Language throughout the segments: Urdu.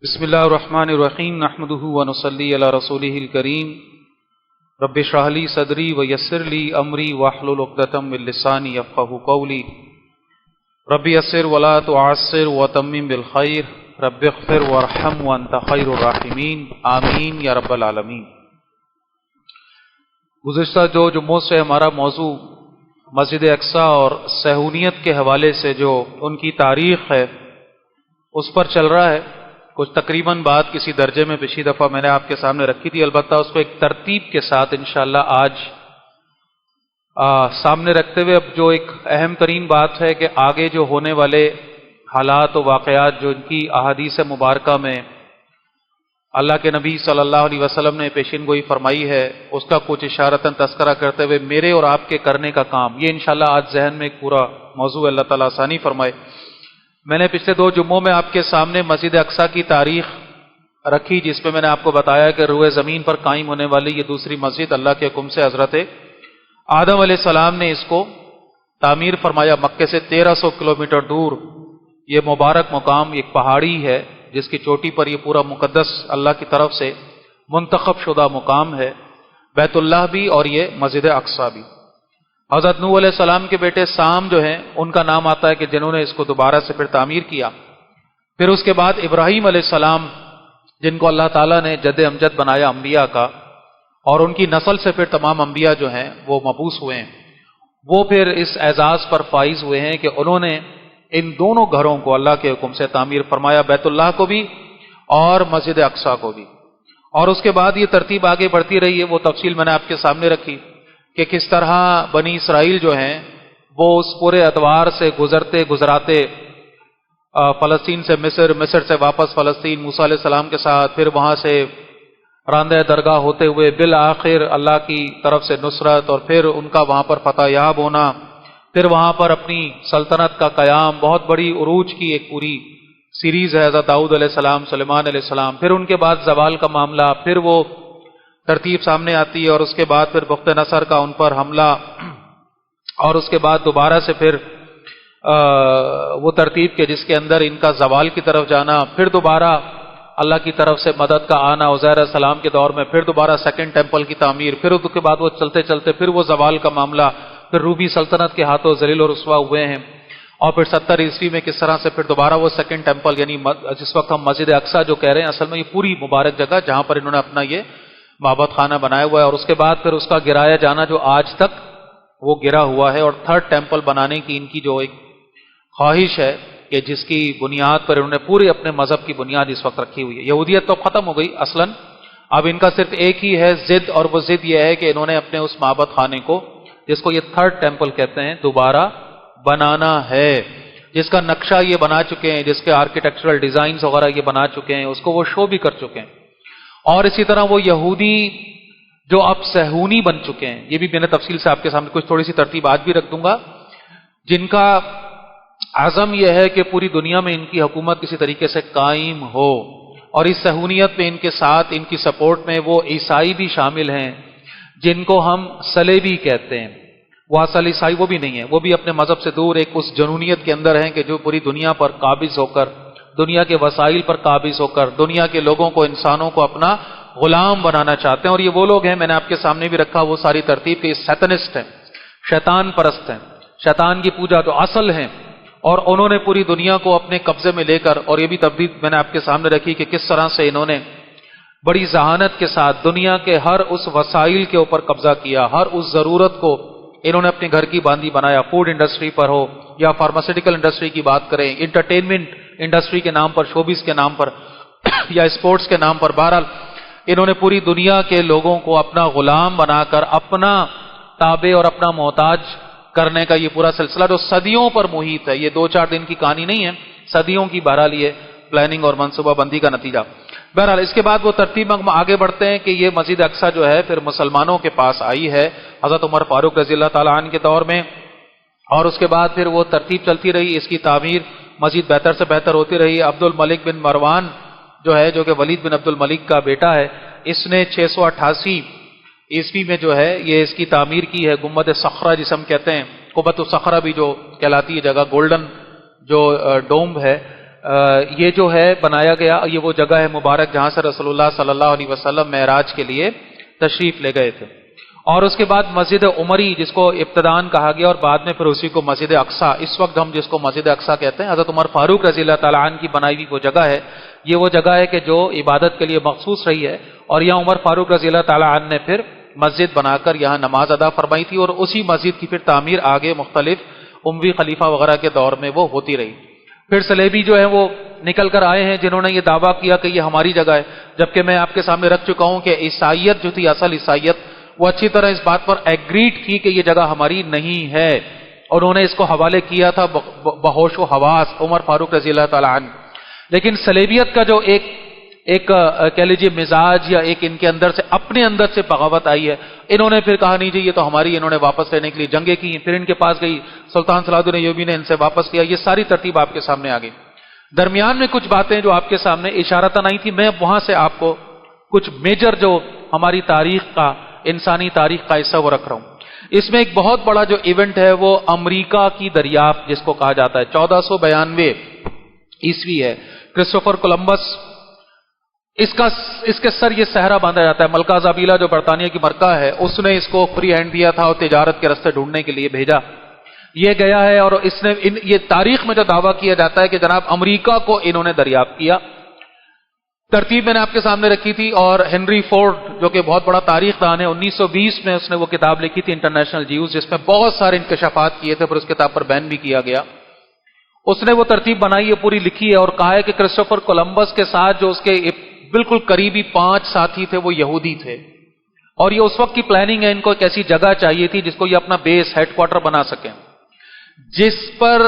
بسم اللہ الرحمن الرحیم نحمده ونصلی علی رسولہ الکریم رب اشرح لی صدری ویسر لی امری واحلل عقدۃ من لسانی یفقهوا قولی رب یسر ولا تعسر وتمم بالخیر رب اغفر وارحم وانت خیر الراحمین آمین یا رب العالمین۔ گزشتہ جو جمعوں سے ہمارا موضوع مسجد اقصی اور صہیونیت کے حوالے سے جو ان کی تاریخ ہے اس پر چل رہا ہے۔ کچھ تقریباً بات کسی درجے میں پچھلی دفعہ میں نے آپ کے سامنے رکھی تھی، البتہ اس کو ایک ترتیب کے ساتھ انشاءاللہ آج سامنے رکھتے ہوئے اب جو ایک اہم ترین بات ہے کہ آگے جو ہونے والے حالات و واقعات جو ان کی احادیث مبارکہ میں اللہ کے نبی صلی اللہ علیہ وسلم نے پیشین گوئی فرمائی ہے، اس کا کچھ اشارتاً تذکرہ کرتے ہوئے میرے اور آپ کے کرنے کا کام، یہ انشاءاللہ آج ذہن میں ایک پورا موضوع اللہ تعالیٰ آسانی فرمائے۔ میں نے پچھلے دو جمعوں میں آپ کے سامنے مسجد اقصی کی تاریخ رکھی، جس میں میں نے آپ کو بتایا کہ روئے زمین پر قائم ہونے والی یہ دوسری مسجد اللہ کے حکم سے حضرت آدم علیہ السلام نے اس کو تعمیر فرمایا۔ مکے سے 1300 کلومیٹر دور یہ مبارک مقام ایک پہاڑی ہے جس کی چوٹی پر یہ پورا مقدس اللہ کی طرف سے منتخب شدہ مقام ہے، بیت اللہ بھی اور یہ مسجد اقصی بھی۔ حضرت نوح علیہ السلام کے بیٹے سام جو ہیں ان کا نام آتا ہے کہ جنہوں نے اس کو دوبارہ سے پھر تعمیر کیا۔ پھر اس کے بعد ابراہیم علیہ السلام جن کو اللہ تعالیٰ نے جد امجد بنایا انبیاء کا، اور ان کی نسل سے پھر تمام انبیاء جو ہیں وہ مبعوث ہوئے ہیں، وہ پھر اس اعزاز پر فائز ہوئے ہیں کہ انہوں نے ان دونوں گھروں کو اللہ کے حکم سے تعمیر فرمایا، بیت اللہ کو بھی اور مسجد اقصی کو بھی۔ اور اس کے بعد یہ ترتیب آگے بڑھتی رہی ہے، وہ تفصیل میں نے آپ کے سامنے رکھی کہ کس طرح بنی اسرائیل جو ہیں وہ اس پورے ادوار سے گزراتے فلسطین سے مصر سے واپس فلسطین موسیٰ علیہ السلام کے ساتھ، پھر وہاں سے راندہ درگاہ ہوتے ہوئے بالآخر اللہ کی طرف سے نصرت، اور پھر ان کا وہاں پر فتح یاب ہونا، پھر وہاں پر اپنی سلطنت کا قیام، بہت بڑی عروج کی ایک پوری سیریز ہے، حضرت داؤد علیہ السلام، سلیمان علیہ السلام، پھر ان کے بعد زوال کا معاملہ، پھر وہ ترتیب سامنے آتی ہے، اور اس کے بعد پھر بخت نصر کا ان پر حملہ، اور اس کے بعد دوبارہ سے پھر وہ ترتیب کے جس کے اندر ان کا زوال کی طرف جانا، پھر دوبارہ اللہ کی طرف سے مدد کا آنا عزیر علیہ السلام کے دور میں، پھر دوبارہ سیکنڈ ٹیمپل کی تعمیر، پھر اس کے بعد وہ چلتے چلتے پھر وہ زوال کا معاملہ، پھر رومی سلطنت کے ہاتھوں ذلیل و رسوا ہوئے ہیں، اور پھر 70 عیسوی میں کس طرح سے پھر دوبارہ وہ سیکنڈ ٹیمپل، یعنی جس وقت ہم مسجد اقصی جو کہہ رہے ہیں اصل میں یہ پوری مبارک جگہ جہاں پر انہوں نے اپنا یہ معبد خانہ بنایا ہوا ہے، اور اس کے بعد پھر اس کا گرایا جانا جو آج تک وہ گرا ہوا ہے، اور تھرڈ ٹیمپل بنانے کی ان کی جو ایک خواہش ہے کہ جس کی بنیاد پر انہوں نے پورے اپنے مذہب کی بنیاد اس وقت رکھی ہوئی ہے۔ یہودیت تو ختم ہو گئی اصلاً، اب ان کا صرف ایک ہی ہے ضد، اور وہ ضد یہ ہے کہ انہوں نے اپنے اس معبد خانے کو جس کو یہ تھرڈ ٹیمپل کہتے ہیں دوبارہ بنانا ہے، جس کا نقشہ یہ بنا چکے ہیں، جس کے آرکیٹیکچرل ڈیزائنز وغیرہ یہ بنا چکے ہیں، اس کو وہ شو بھی کر چکے ہیں۔ اور اسی طرح وہ یہودی جو اب صہیونی بن چکے ہیں، یہ بھی میں نے تفصیل سے آپ کے سامنے کچھ تھوڑی سی ترتیب آج بھی رکھ دوں گا، جن کا عزم یہ ہے کہ پوری دنیا میں ان کی حکومت کسی طریقے سے قائم ہو، اور اس صہیونیت میں ان کے ساتھ ان کی سپورٹ میں وہ عیسائی بھی شامل ہیں جن کو ہم صلیبی کہتے ہیں۔ وہ اصل عیسائی وہ بھی نہیں ہے، وہ بھی اپنے مذہب سے دور ایک اس جنونیت کے اندر ہیں کہ جو پوری دنیا پر قابض ہو کر، دنیا کے وسائل پر قابض ہو کر دنیا کے لوگوں کو، انسانوں کو اپنا غلام بنانا چاہتے ہیں۔ اور یہ وہ لوگ ہیں، میں نے آپ کے سامنے بھی رکھا وہ ساری ترتیب کے سیتنسٹ ہیں، شیطان پرست ہیں، شیطان کی پوجا جو اصل ہیں، اور انہوں نے پوری دنیا کو اپنے قبضے میں لے کر، اور یہ بھی تبدیل میں نے آپ کے سامنے رکھی کہ کس طرح سے انہوں نے بڑی ذہانت کے ساتھ دنیا کے ہر اس وسائل کے اوپر قبضہ کیا، ہر اس ضرورت کو انہوں نے اپنے گھر کی باندھی بنایا، فوڈ انڈسٹری پر ہو یا فارماسیوٹیکل انڈسٹری کی بات کریں، انٹرٹینمنٹ انڈسٹری کے نام پر، شوبز کے نام پر یا اسپورٹس کے نام پر، بہرحال انہوں نے پوری دنیا کے لوگوں کو اپنا غلام بنا کر اپنا تابع اور اپنا محتاج کرنے کا یہ پورا سلسلہ جو صدیوں پر محیط ہے، یہ 2-4 دن کی کہانی نہیں ہے، صدیوں کی بہرحال یہ پلاننگ اور منصوبہ بندی کا نتیجہ۔ بہرحال اس کے بعد وہ ترتیب میں آگے بڑھتے ہیں کہ یہ مسجد اقصی جو ہے پھر مسلمانوں کے پاس آئی ہے حضرت عمر فاروق رضی اللہ تعالیٰ عنہ کے دور میں، اور اس کے بعد پھر وہ ترتیب چلتی رہی، اس کی تعمیر مزید بہتر سے بہتر ہوتی رہی۔ عبد الملک بن مروان جو ہے، جو کہ ولید بن عبد الملک کا بیٹا ہے، اس نے 688 عیسوی میں جو ہے یہ اس کی تعمیر کی ہے، گنبد صخرہ جسے ہم کہتے ہیں، قبۃ الصخرہ بھی جو کہلاتی ہے جگہ، گولڈن جو ڈوم ہے، یہ جو ہے بنایا گیا، یہ وہ جگہ ہے مبارک جہاں سے رسول اللہ صلی اللہ علیہ وسلم معراج کے لیے تشریف لے گئے تھے. اور اس کے بعد مسجد عمری جس کو ابتداً کہا گیا اور بعد میں پھر اسی کو مسجد اقصی، اس وقت ہم جس کو مسجد اقصی کہتے ہیں، حضرت عمر فاروق رضی اللہ تعالیٰ عنہ کی بنائی ہوئی وہ جگہ ہے. یہ وہ جگہ ہے کہ جو عبادت کے لیے مخصوص رہی ہے، اور یہاں عمر فاروق رضی اللہ تعالیٰ عنہ نے پھر مسجد بنا کر یہاں نماز ادا فرمائی تھی، اور اسی مسجد کی پھر تعمیر آگے مختلف اموی خلیفہ وغیرہ کے دور میں وہ ہوتی رہی. پھر سلیبی جو ہے وہ نکل کر آئے ہیں جنہوں نے یہ دعویٰ کیا کہ یہ ہماری جگہ ہے، جبکہ میں آپ کے سامنے رکھ چکا ہوں کہ عیسائیت جو تھی، اصل عیسائیت، وہ اچھی طرح اس بات پر ایگریڈ تھی کہ یہ جگہ ہماری نہیں ہے، اور انہوں نے اس کو حوالے کیا تھا بہوش و حواس عمر فاروق رضی اللہ تعالیٰ عنہ. لیکن سلیبیت کا جو ایک کہہ لیجیے مزاج یا ایک ان کے اندر سے اپنے اندر سے بغاوت آئی ہے، انہوں نے پھر کہا نہیں جی یہ تو ہماری، انہوں نے واپس لینے کے لیے جنگیں کی، پھر ان کے پاس گئی سلطان صلاح الدین ایوبی نے ان سے واپس لیا. یہ ساری ترتیب آپ کے سامنے آ گئی. درمیان میں کچھ باتیں جو آپ کے سامنے اشارتاً آئی تھی، میں وہاں سے آپ کو کچھ میجر جو ہماری تاریخ کا، انسانی تاریخ کا حصہ وہ رکھ رہا ہوں. اس میں ایک بہت بڑا جو ایونٹ ہے وہ امریکہ کی دریافت جس کو کہا جاتا ہے، 1492 عیسوی ہے. کرسٹوفر کولمبس، اس کے سر یہ صحرا باندھا جاتا ہے. ملکہ زابیلا جو برطانیہ کی ملکہ ہے، اس نے اس کو فری ہینڈ دیا تھا اور تجارت کے راستے ڈھونڈنے کے لیے بھیجا. یہ گیا ہے اور اس نے یہ تاریخ میں جو دعویٰ کیا جاتا ہے کہ جناب امریکہ کو انہوں نے دریافت کیا. ترتیب میں نے آپ کے سامنے رکھی تھی، اور ہنری فورڈ جو کہ بہت بڑا تاریخ دان ہے، 1920 میں اس نے وہ کتاب لکھی تھی انٹرنیشنل جیوز، جس میں بہت سارے انکشافات کیے تھے، پر اس کتاب پر بین بھی کیا گیا. اس نے وہ ترتیب بنائی ہے، پوری لکھی ہے، اور کہا ہے کہ کرسٹوفر کولمبس کے ساتھ جو اس کے بالکل قریبی 5 ساتھی تھے وہ یہودی تھے، اور یہ اس وقت کی پلاننگ ہے، ان کو ایک ایسی جگہ چاہیے تھی جس کو یہ اپنا بیس ہیڈ کوارٹر بنا سکیں، جس پر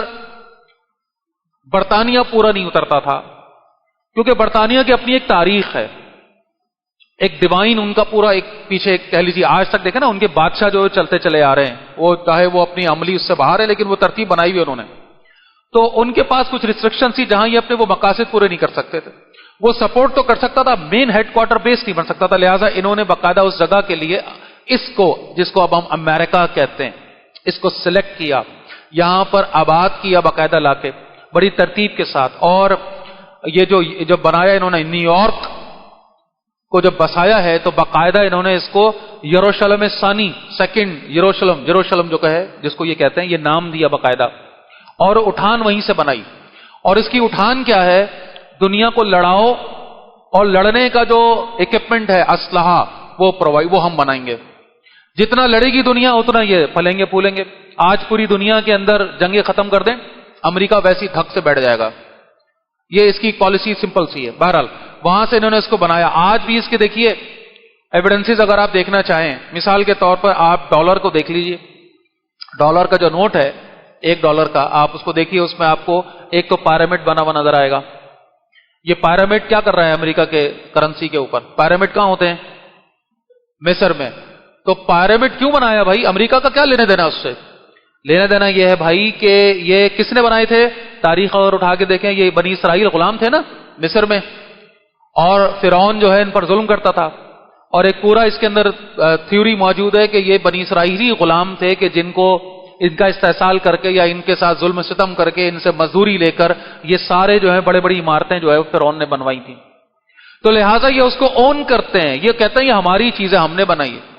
برطانیہ پورا نہیں اترتا تھا، کیونکہ برطانیہ کی اپنی ایک تاریخ ہے، ایک ڈیوائن ان کا پورا ایک پیچھے کہہ لیجیے آج تک دیکھیں نا ان کے بادشاہ جو چلتے چلے آ رہے ہیں، وہ چاہے وہ اپنی عملی اس سے باہر ہے لیکن وہ ترتیب بنائی ہوئی انہوں نے. تو ان کے پاس کچھ ریسٹرکشن تھی جہاں یہ اپنے وہ مقاصد پورے نہیں کر سکتے تھے. وہ سپورٹ تو کر سکتا تھا، مین ہیڈ کوارٹر بیس نہیں بن سکتا تھا، لہٰذا انہوں نے باقاعدہ اس جگہ کے لیے اس کو جس کو اب ہم امریکہ کہتے ہیں اس کو سلیکٹ کیا، یہاں پر آباد کیا باقاعدہ لا کے بڑی ترتیب کے ساتھ. اور یہ جو بنایا انہوں نے نیو یارک کو جب بسایا ہے تو باقاعدہ انہوں نے اس کو یروشلم ثانی، سیکنڈ یروشلم جو کہے جس کو یہ کہتے ہیں، یہ نام دیا باقاعدہ، اور اٹھان وہیں سے بنائی. اور اس کی اٹھان کیا ہے؟ دنیا کو لڑاؤ اور لڑنے کا جو اکوپمنٹ ہے، اسلحہ، وہ ہم بنائیں گے. جتنا لڑے گی دنیا اتنا یہ پھلیں گے پھولیں گے. آج پوری دنیا کے اندر جنگیں ختم کر دیں، امریکہ ویسی دھک سے بیٹھ جائے گا. یہ اس کی پالیسی سمپل سی ہے. بہرحال وہاں سے انہوں نے اس کو بنایا. آج بھی اس کے دیکھیے ایویڈنسز اگر آپ دیکھنا چاہیں، مثال کے طور پر آپ ڈالر کو دیکھ لیجئے. ڈالر کا جو نوٹ ہے $1 کا، آپ اس کو دیکھیے، اس میں آپ کو ایک تو پیرامڈ بنا ہوا نظر آئے گا. یہ پیرامڈ کیا کر رہا ہے امریکہ کے کرنسی کے اوپر؟ پیرامڈ کہاں ہوتے ہیں؟ مصر میں. تو پیرامڈ کیوں بنایا بھائی؟ امریکہ کا کیا لینے دینا اس سے؟ لینا دینا یہ ہے بھائی کہ یہ کس نے بنائے تھے؟ تاریخ اگر اٹھا کے دیکھیں، یہ بنی اسرائیل غلام تھے نا مصر میں، اور فرعون جو ہے ان پر ظلم کرتا تھا، اور ایک پورا اس کے اندر تھیوری موجود ہے کہ یہ بنی اسرائیلی غلام تھے کہ جن کو ان کا استحصال کر کے یا ان کے ساتھ ظلم ستم کر کے ان سے مزدوری لے کر یہ سارے جو ہے بڑے بڑی عمارتیں جو ہے فرعون نے بنوائی تھیں. تو لہٰذا یہ اس کو اون کرتے ہیں، یہ کہتے ہیں یہ ہماری چیزیں ہم نے بنائی ہے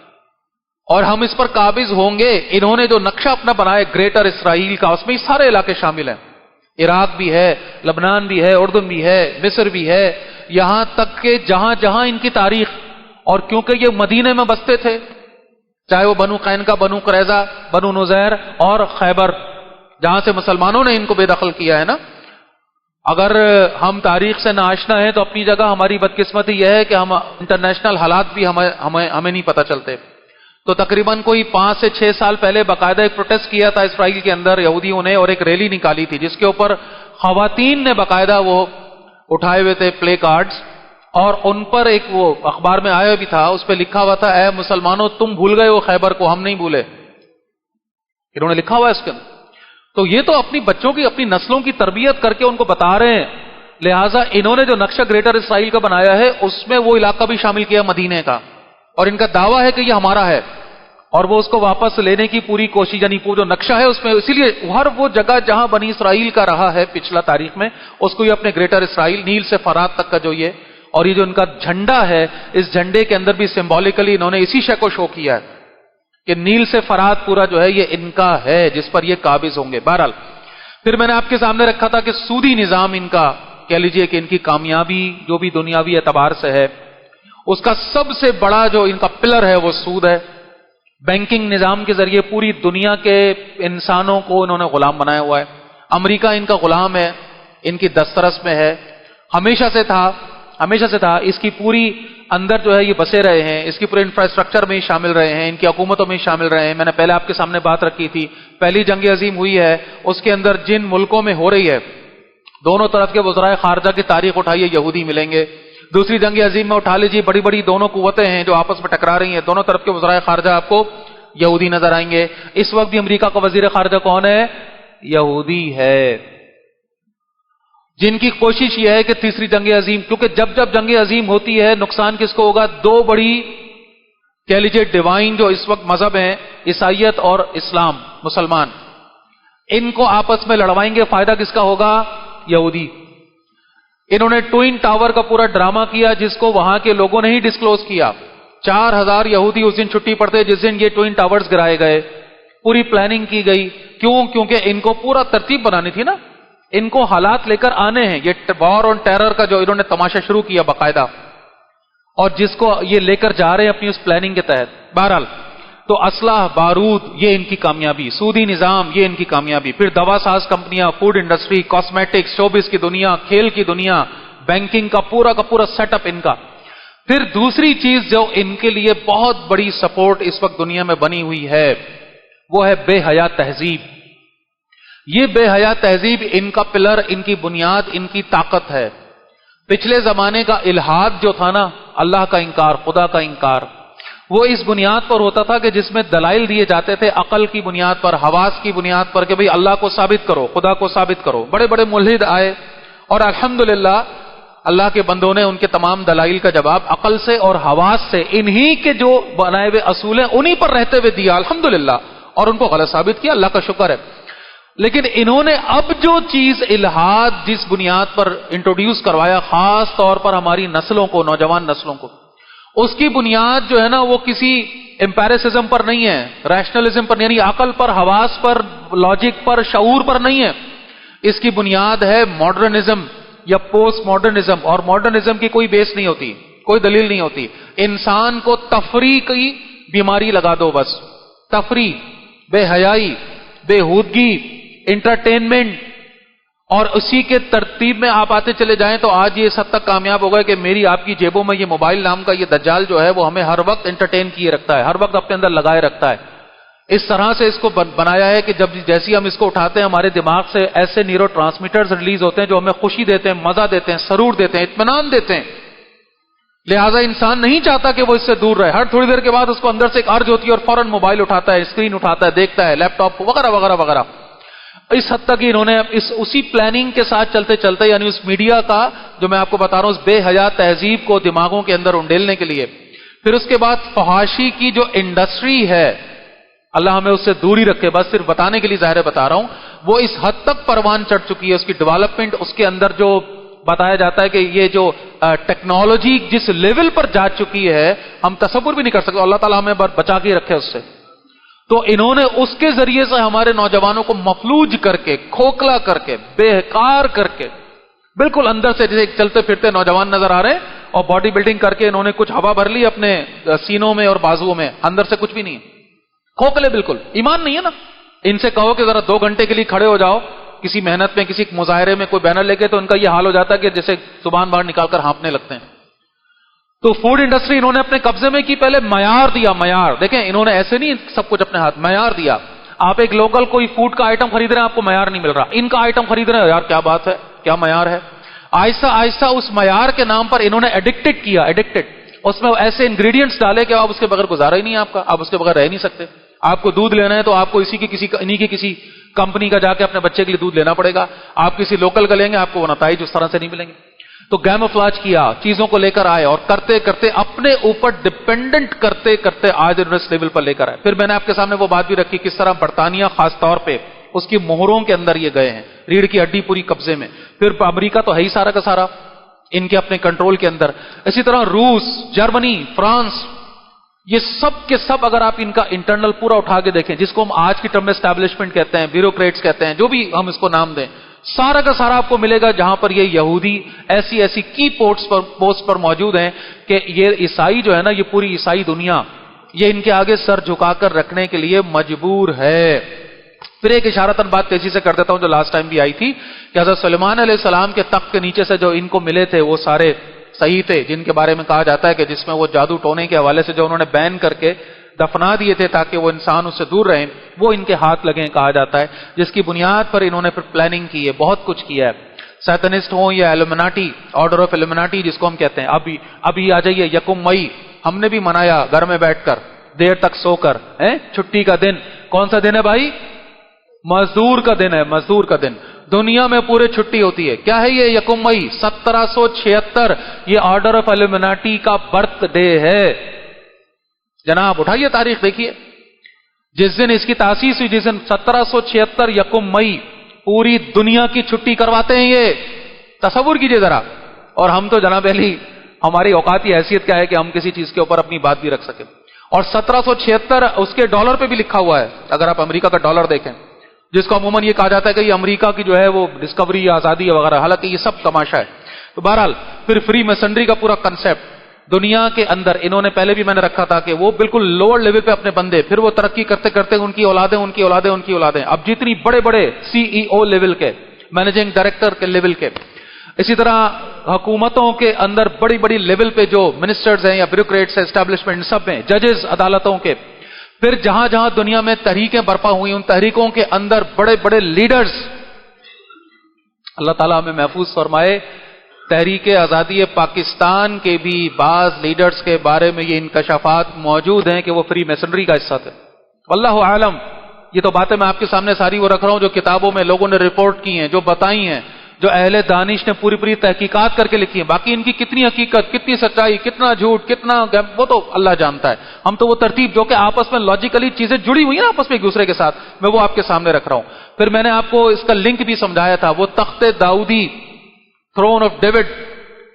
اور ہم اس پر قابض ہوں گے. انہوں نے جو نقشہ اپنا بنایا گریٹر اسرائیل کا، اس میں سارے علاقے شامل ہیں. عراق بھی ہے، لبنان بھی ہے، اردن بھی ہے، مصر بھی ہے، یہاں تک کہ جہاں جہاں ان کی تاریخ. اور کیونکہ یہ مدینے میں بستے تھے، چاہے وہ بنو قینقاع، بنو قریظہ، بنو نذیر اور خیبر، جہاں سے مسلمانوں نے ان کو بے دخل کیا ہے نا. اگر ہم تاریخ سے ناآشنا ہیں تو اپنی جگہ ہماری بدقسمتی یہ ہے کہ ہم انٹرنیشنل حالات بھی ہمیں نہیں پتہ چلتے. تو تقریباً کوئی 5 سے 6 سال پہلے باقاعدہ ایک پروٹیسٹ کیا تھا اسرائیل کے اندر یہودیوں نے، اور ایک ریلی نکالی تھی جس کے اوپر خواتین نے باقاعدہ وہ اٹھائے ہوئے تھے پلے کارڈز، اور ان پر ایک وہ اخبار میں آیا بھی تھا، اس پہ لکھا ہوا تھا اے مسلمانوں تم بھول گئے ہو خیبر کو، ہم نہیں بھولے. انہوں نے لکھا ہوا ہے اس کے اندر. تو یہ تو اپنی بچوں کی، اپنی نسلوں کی تربیت کر کے ان کو بتا رہے ہیں. لہٰذا انہوں نے جو نقشہ گریٹر اسرائیل کا بنایا ہے اس میں وہ علاقہ بھی شامل کیا مدینے کا، اور ان کا دعویٰ ہے کہ یہ ہمارا ہے. اور وہ اس کو واپس لینے کی پوری کوشش، یعنی وہ جو نقشہ ہے اس میں، اسی لیے ہر وہ جگہ جہاں بنی اسرائیل کا رہا ہے پچھلا تاریخ میں، اس کو یہ اپنے گریٹر اسرائیل، نیل سے فرات تک کا جو یہ، اور یہ جو ان کا جھنڈا ہے، اس جھنڈے کے اندر بھی سمبولیکلی انہوں نے اسی شے کو شو کیا ہے کہ نیل سے فرات پورا جو ہے یہ ان کا ہے جس پر یہ قابض ہوں گے. بہرحال پھر میں نے آپ کے سامنے رکھا تھا کہ سودی نظام ان کا، کہہ لیجئے کہ ان کی کامیابی جو بھی دنیاوی اعتبار سے ہے، اس کا سب سے بڑا جو ان کا پلر ہے وہ سود ہے. بینکنگ نظام کے ذریعے پوری دنیا کے انسانوں کو انہوں نے غلام بنایا ہوا ہے. امریکہ ان کا غلام ہے، ان کی دسترس میں ہے، ہمیشہ سے تھا. اس کی پوری اندر جو ہے یہ بسے رہے ہیں، اس کی پورے انفراسٹرکچر میں شامل رہے ہیں، ان کی حکومتوں میں شامل رہے ہیں. میں نے پہلے آپ کے سامنے بات رکھی تھی، پہلی جنگ عظیم ہوئی ہے، اس کے اندر جن ملکوں میں ہو رہی ہے، دونوں طرف کے وزرائے خارجہ کی تاریخ اٹھائیے، یہودی ملیں گے. دوسری جنگ عظیم میں اٹھا لیجیے، بڑی بڑی دونوں قوتیں ہیں جو آپس میں ٹکرا رہی ہیں، دونوں طرف کے وزرائے خارجہ آپ کو یہودی نظر آئیں گے. اس وقت بھی امریکہ کا وزیر خارجہ کون ہے؟ یہودی ہے، جن کی کوشش یہ ہے کہ تیسری جنگ عظیم، کیونکہ جب جنگ عظیم ہوتی ہے نقصان کس کو ہوگا؟ دو بڑی کہہ لیجیے ڈیوائن جو اس وقت مذہب ہیں، عیسائیت اور اسلام، مسلمان، ان کو آپس میں لڑوائیں گے. فائدہ کس کا ہوگا؟ یہودی. انہوں نے ٹوئن ٹاور کا پورا ڈرامہ کیا جس کو وہاں کے لوگوں نے ہی ڈسکلوز کیا. 4000 یہودی اس دن چھٹی پڑتے جس دن یہ ٹوئن ٹاورز گرائے گئے. پوری پلاننگ کی گئی. کیوں؟ کیونکہ ان کو پورا ترتیب بنانی تھی نا، ان کو حالات لے کر آنے ہیں. یہ وار آن ٹیرر کا جو انہوں نے تماشا شروع کیا باقاعدہ، اور جس کو یہ لے کر جا رہے ہیں اپنی اس پلاننگ کے تحت. بہرحال تو اسلحہ، بارود، یہ ان کی کامیابی. سودی نظام، یہ ان کی کامیابی. پھر دوا ساز کمپنیاں، فوڈ انڈسٹری، کاسمیٹکس، شوبز کی دنیا، کھیل کی دنیا، بینکنگ کا پورا سیٹ اپ ان کا. پھر دوسری چیز جو ان کے لیے بہت بڑی سپورٹ اس وقت دنیا میں بنی ہوئی ہے، وہ ہے بے حیا تہذیب. یہ بے حیا تہذیب ان کا پلر، ان کی بنیاد، ان کی طاقت ہے. پچھلے زمانے کا الہاد جو تھا نا، اللہ کا انکار، خدا کا انکار، وہ اس بنیاد پر ہوتا تھا کہ جس میں دلائل دیے جاتے تھے عقل کی بنیاد پر، حواس کی بنیاد پر، کہ بھئی اللہ کو ثابت کرو، خدا کو ثابت کرو. بڑے بڑے ملحد آئے اور الحمدللہ اللہ کے بندوں نے ان کے تمام دلائل کا جواب عقل سے اور حواس سے، انہی کے جو بنائے ہوئے اصول ہیں انہی پر رہتے ہوئے دیا الحمدللہ، اور ان کو غلط ثابت کیا. اللہ کا شکر ہے. لیکن انہوں نے اب جو چیز الہاد جس بنیاد پر انٹروڈیوس کروایا، خاص طور پر ہماری نسلوں کو، نوجوان نسلوں کو، اس کی بنیاد جو ہے نا وہ کسی امپیریسزم پر نہیں ہے، ریشنلزم پر، یعنی عقل پر، حواس پر، لاجک پر، شعور پر نہیں ہے. اس کی بنیاد ہے ماڈرنزم یا پوسٹ ماڈرنزم. اور ماڈرنزم کی کوئی بیس نہیں ہوتی، کوئی دلیل نہیں ہوتی. انسان کو تفریح کی بیماری لگا دو، بس تفریح، بے حیائی، بے ہودگی، انٹرٹینمنٹ، اور اسی کے ترتیب میں آپ آتے چلے جائیں تو آج یہ اس حد تک کامیاب ہو گئے کہ میری آپ کی جیبوں میں یہ موبائل نام کا یہ دجال جو ہے وہ ہمیں ہر وقت انٹرٹین کیے رکھتا ہے، ہر وقت اپنے اندر لگائے رکھتا ہے. اس طرح سے اس کو بنایا ہے کہ جب جیسی ہم اس کو اٹھاتے ہیں ہمارے دماغ سے ایسے نیورو ٹرانسمیٹرز ریلیز ہوتے ہیں جو ہمیں خوشی دیتے ہیں، مزہ دیتے ہیں، سرور دیتے ہیں، اطمینان دیتے ہیں. لہٰذا انسان نہیں چاہتا کہ وہ اس سے دور رہے. ہر تھوڑی دیر کے بعد اس کو اندر سے ایک ارج ہوتی ہے اور فوراً موبائل اٹھاتا ہے، اسکرین اٹھاتا ہے، دیکھتا ہے، لیپ ٹاپ وغیرہ وغیرہ وغیرہ. اس حد تک انہوں نے اسی پلاننگ کے ساتھ چلتے چلتے، یعنی اس میڈیا کا جو میں آپ کو بتا رہا ہوں، اس بے حیا تہذیب کو دماغوں کے اندر انڈیلنے کے لیے. پھر اس کے بعد فحاشی کی جو انڈسٹری ہے، اللہ ہمیں اس سے دور ہی رکھے، بس صرف بتانے کے لیے ظاہر بتا رہا ہوں، وہ اس حد تک پروان چڑھ چکی ہے. اس کی ڈیولپمنٹ، اس کے اندر جو بتایا جاتا ہے کہ یہ جو ٹیکنالوجی جس لیول پر جا چکی ہے ہم تصور بھی نہیں کر سکتے. اللہ تعالیٰ ہمیں بچا کے رکھے اس سے. تو انہوں نے اس کے ذریعے سے ہمارے نوجوانوں کو مفلوج کر کے، کھوکھلا کر کے، بےکار کر کے، بالکل اندر سے جیسے چلتے پھرتے نوجوان نظر آ رہے ہیں، اور باڈی بلڈنگ کر کے انہوں نے کچھ ہوا بھر لی اپنے سینوں میں اور بازوؤں میں، اندر سے کچھ بھی نہیں ہے، کھوکھلے بالکل. ایمان نہیں ہے نا. ان سے کہو کہ ذرا 2 گھنٹے کے لیے کھڑے ہو جاؤ کسی محنت میں، کسی مظاہرے میں، کوئی بینر لے کے، تو ان کا یہ حال ہو جاتا ہے کہ جیسے زبان باہر نکال کر ہانپنے لگتے ہیں. تو فوڈ انڈسٹری انہوں نے اپنے قبضے میں کی. پہلے معیار دیا، معیار دیکھیں، انہوں نے ایسے نہیں سب کچھ اپنے ہاتھ، معیار دیا. آپ ایک لوکل کوئی فوڈ کا آئٹم خرید رہے ہیں، آپ کو معیار نہیں مل رہا. ان کا آئٹم خرید رہے ہیں، یار کیا بات ہے، کیا معیار ہے. آہستہ آہستہ اس معیار کے نام پر انہوں نے ایڈکٹڈ کیا، ایڈکٹڈ. اس میں ایسے انگریڈینٹس ڈالے کہ آپ اس کے بغیر گزارا ہی نہیں ہے آپ کا، آپ اس کے بغیر رہ نہیں سکتے. آپ کو دودھ لینا ہے تو آپ کو انہی کی کسی کمپنی کا جا کے اپنے بچے کے لیے دودھ لینا پڑے گا. آپ کسی لوکل کا لیں گے، آپ کو وہ نتائج اس طرح سے نہیں ملیں گے. تو کیموفلاج کیا، چیزوں کو لے کر آئے اور کرتے کرتے اپنے اوپر ڈپینڈنٹ کرتے کرتے آج اس لیول پر لے کر آئے۔ پھر میں نے آپ کے سامنے وہ بات بھی رکھی کس طرح برطانیہ خاص طور پہ اس کی مہروں کے اندر یہ گئے ہیں، ریڑھ کی ہڈی پوری قبضے میں۔ پھر امریکہ تو ہے ہی سارا کا سارا ان کے اپنے کنٹرول کے اندر، اسی طرح روس، جرمنی، فرانس، یہ سب کے سب اگر آپ ان کا انٹرنل پورا اٹھا کے دیکھیں، جس کو ہم آج کی ٹرم میں اسٹیبلشمنٹ کہتے ہیں، بیوروکریٹس کہتے ہیں، جو بھی ہم اس کو نام دیں، سارا کا سارا آپ کو ملے گا جہاں پر یہ یہودی ایسی ایسی کی پوسٹ پر موجود ہیں کہ یہ عیسائی جو ہے نا، یہ پوری عیسائی دنیا یہ ان کے آگے سر جھکا کر رکھنے کے لیے مجبور ہے۔ پھر ایک اشارتاً بات تیزی سے کر دیتا ہوں جو لاسٹ ٹائم بھی آئی تھی کہ حضرت سلیمان علیہ السلام کے تخت کے نیچے سے جو ان کو ملے تھے وہ سارے صحیفے، جن کے بارے میں کہا جاتا ہے کہ جس میں وہ جادو ٹونے کے حوالے سے جو انہوں نے بین کر کے دفنا دیے تھے تاکہ وہ انسان اس سے دور رہیں، وہ ان کے ہاتھ لگے کہا جاتا ہے، جس کی بنیاد پر انہوں نے پھر پلاننگ کی ہے، بہت کچھ کیا ہے۔ سیتنسٹ ہوں یا ایلومناٹی، آرڈر آف ایلومناٹی جس کو ہم کہتے ہیں، ابھی آ جائیے 1 مئی ہم نے بھی منایا گھر میں بیٹھ کر دیر تک سو کر، چھٹی کا دن۔ کون سا دن ہے بھائی؟ مزدور کا دن ہے، مزدور کا دن۔ دنیا میں پورے چھٹی ہوتی ہے۔ کیا ہے یہ 1 مئی 1776؟ یہ آرڈر آف ایلومناٹی کا برتھ ڈے ہے جناب، اٹھائیے تاریخ دیکھیے، جس دن اس کی تاسیس ہوئی، جس دن 1776 1 مئی، پوری دنیا کی چھٹی کرواتے ہیں یہ، تصور کیجئے ذرا۔ اور ہم تو جناب علی ہماری اوقاتی حیثیت کیا ہے کہ ہم کسی چیز کے اوپر اپنی بات بھی رکھ سکیں۔ اور 1776 اس کے ڈالر پہ بھی لکھا ہوا ہے، اگر آپ امریکہ کا ڈالر دیکھیں، جس کو عموماً یہ کہا جاتا ہے کہ یہ امریکہ کی جو ہے وہ ڈسکوری یا آزادی وغیرہ، حالانکہ یہ سب تماشا ہے۔ تو بہرحال پھر فری میسنری کا پورا کنسپٹ دنیا کے اندر انہوں نے پہلے بھی میں نے رکھا تھا کہ وہ بالکل لوور لیول پہ اپنے بندے، پھر وہ ترقی کرتے کرتے ان کی اولادیں ان کی اولادیں ان کی اولادیں، اب جتنی بڑے بڑے CEO لیول کے، مینیجنگ ڈائریکٹر کے لیول کے، اسی طرح حکومتوں کے اندر بڑی بڑی لیول پہ جو منسٹرز ہیں یا بیوروکریٹس ہیں، اسٹیبلشمنٹ سب میں، ججز عدالتوں کے، پھر جہاں جہاں دنیا میں تحریکیں برپا ہوئی ان تحریکوں کے اندر بڑے بڑے لیڈرز، اللہ تعالیٰ ہمیں محفوظ فرمائے۔ تحریک آزادی پاکستان کے بھی بعض لیڈرز کے بارے میں یہ انکشافات موجود ہیں کہ وہ فری میسنری کا حصہ تھے، واللہ عالم۔ یہ تو باتیں میں آپ کے سامنے ساری وہ رکھ رہا ہوں جو کتابوں میں لوگوں نے رپورٹ کی ہیں، جو بتائی ہیں، جو اہل دانش نے پوری تحقیقات کر کے لکھی ہیں۔ باقی ان کی کتنی حقیقت، کتنی سچائی، کتنا جھوٹ، کتنا وہ تو اللہ جانتا ہے۔ ہم تو وہ ترتیب جو کہ آپس میں لاجیکلی چیزیں جڑی ہوئی ہیں آپس میں ایک دوسرے کے ساتھ، میں وہ آپ کے سامنے رکھ رہا ہوں۔ پھر میں نے آپ کو اس کا لنک بھی سمجھایا تھا، وہ تخت داؤدی، تھرون آف ڈیوڈ،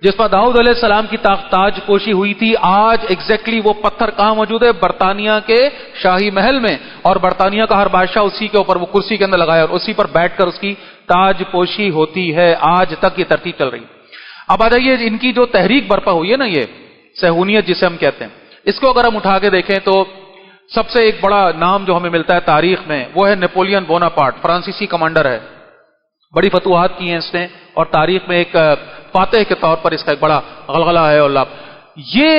جس پر داؤد علیہ السلام کی تاج پوشی ہوئی تھی، آج ایگزیکٹلی وہ پتھر کہاں موجود ہے؟ برطانیہ کے شاہی محل میں، اور برطانیہ کا ہر بادشاہ اسی کے اوپر وہ کرسی کے اندر لگایا اور اسی پر بیٹھ کر اس کی تاج پوشی ہوتی ہے، آج تک یہ ترتیب چل رہی۔ اب آ جائیے ان کی جو تحریک برپا ہوئی ہے نا، یہ صہیونیت جسے ہم کہتے ہیں، اس کو اگر ہم اٹھا کے دیکھیں تو سب سے ایک بڑا نام جو ہمیں ملتا ہے تاریخ میں وہ ہے نیپولین بوناپارٹ، فرانسیسی کمانڈر ہے، بڑی فتوحات کی ہیں اس نے، اور تاریخ میں ایک فاتح کے طور پر اس کا ایک بڑا غلغلہ ہے۔ اور یہ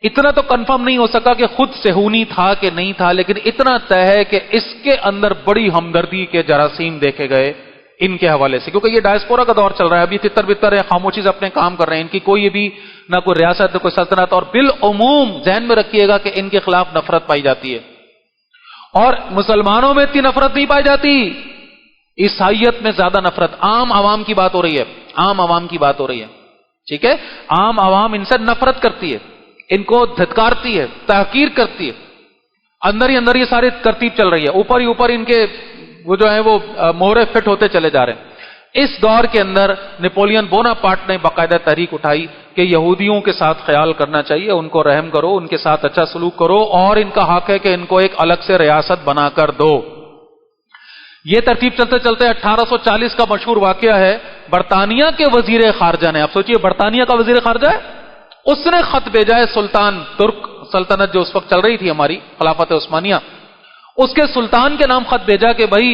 اتنا تو کنفرم نہیں ہو سکا کہ خود صہیونی تھا کہ نہیں تھا، لیکن اتنا طے ہے کہ اس کے اندر بڑی ہمدردی کے جراثیم دیکھے گئے ان کے حوالے سے، کیونکہ یہ ڈائسپورا کا دور چل رہا ہے، ابھی تتر بتر ہے، خاموشی سے اپنے کام کر رہے ہیں، ان کی کوئی بھی نہ کوئی ریاست نہ کوئی سلطنت، اور بالعموم ذہن میں رکھیے گا کہ ان کے خلاف نفرت پائی جاتی ہے، اور مسلمانوں میں اتنی نفرت نہیں پائی جاتی، عیسائیت میں زیادہ نفرت۔ عام عوام کی بات ہو رہی ہے، عام عوام کی بات ہو رہی ہے، ٹھیک ہے؟ عام عوام ان سے نفرت کرتی ہے، ان کو دھتکارتی ہے، تحقیر کرتی ہے، اندر ہی اندر یہ ساری ترتیب چل رہی ہے، اوپر ہی اوپر ان کے وہ جو ہے وہ مہرے فٹ ہوتے چلے جا رہے ہیں۔ اس دور کے اندر نیپولین بوناپارٹ نے باقاعدہ تحریک اٹھائی کہ یہودیوں کے ساتھ خیال کرنا چاہیے، ان کو رحم کرو، ان کے ساتھ اچھا سلوک کرو، اور ان کا حق ہے کہ ان کو ایک الگ سے ریاست بنا کر دو۔ یہ ترتیب چلتے چلتے 1840 کا مشہور واقعہ ہے، برطانیہ کے وزیر خارجہ نے، آپ سوچئے برطانیہ کا وزیر خارجہ ہے، اس نے خط بھیجا ہے سلطان ترک سلطنت جو اس وقت چل رہی تھی ہماری خلافت عثمانیہ، اس کے سلطان کے نام خط بھیجا کہ بھائی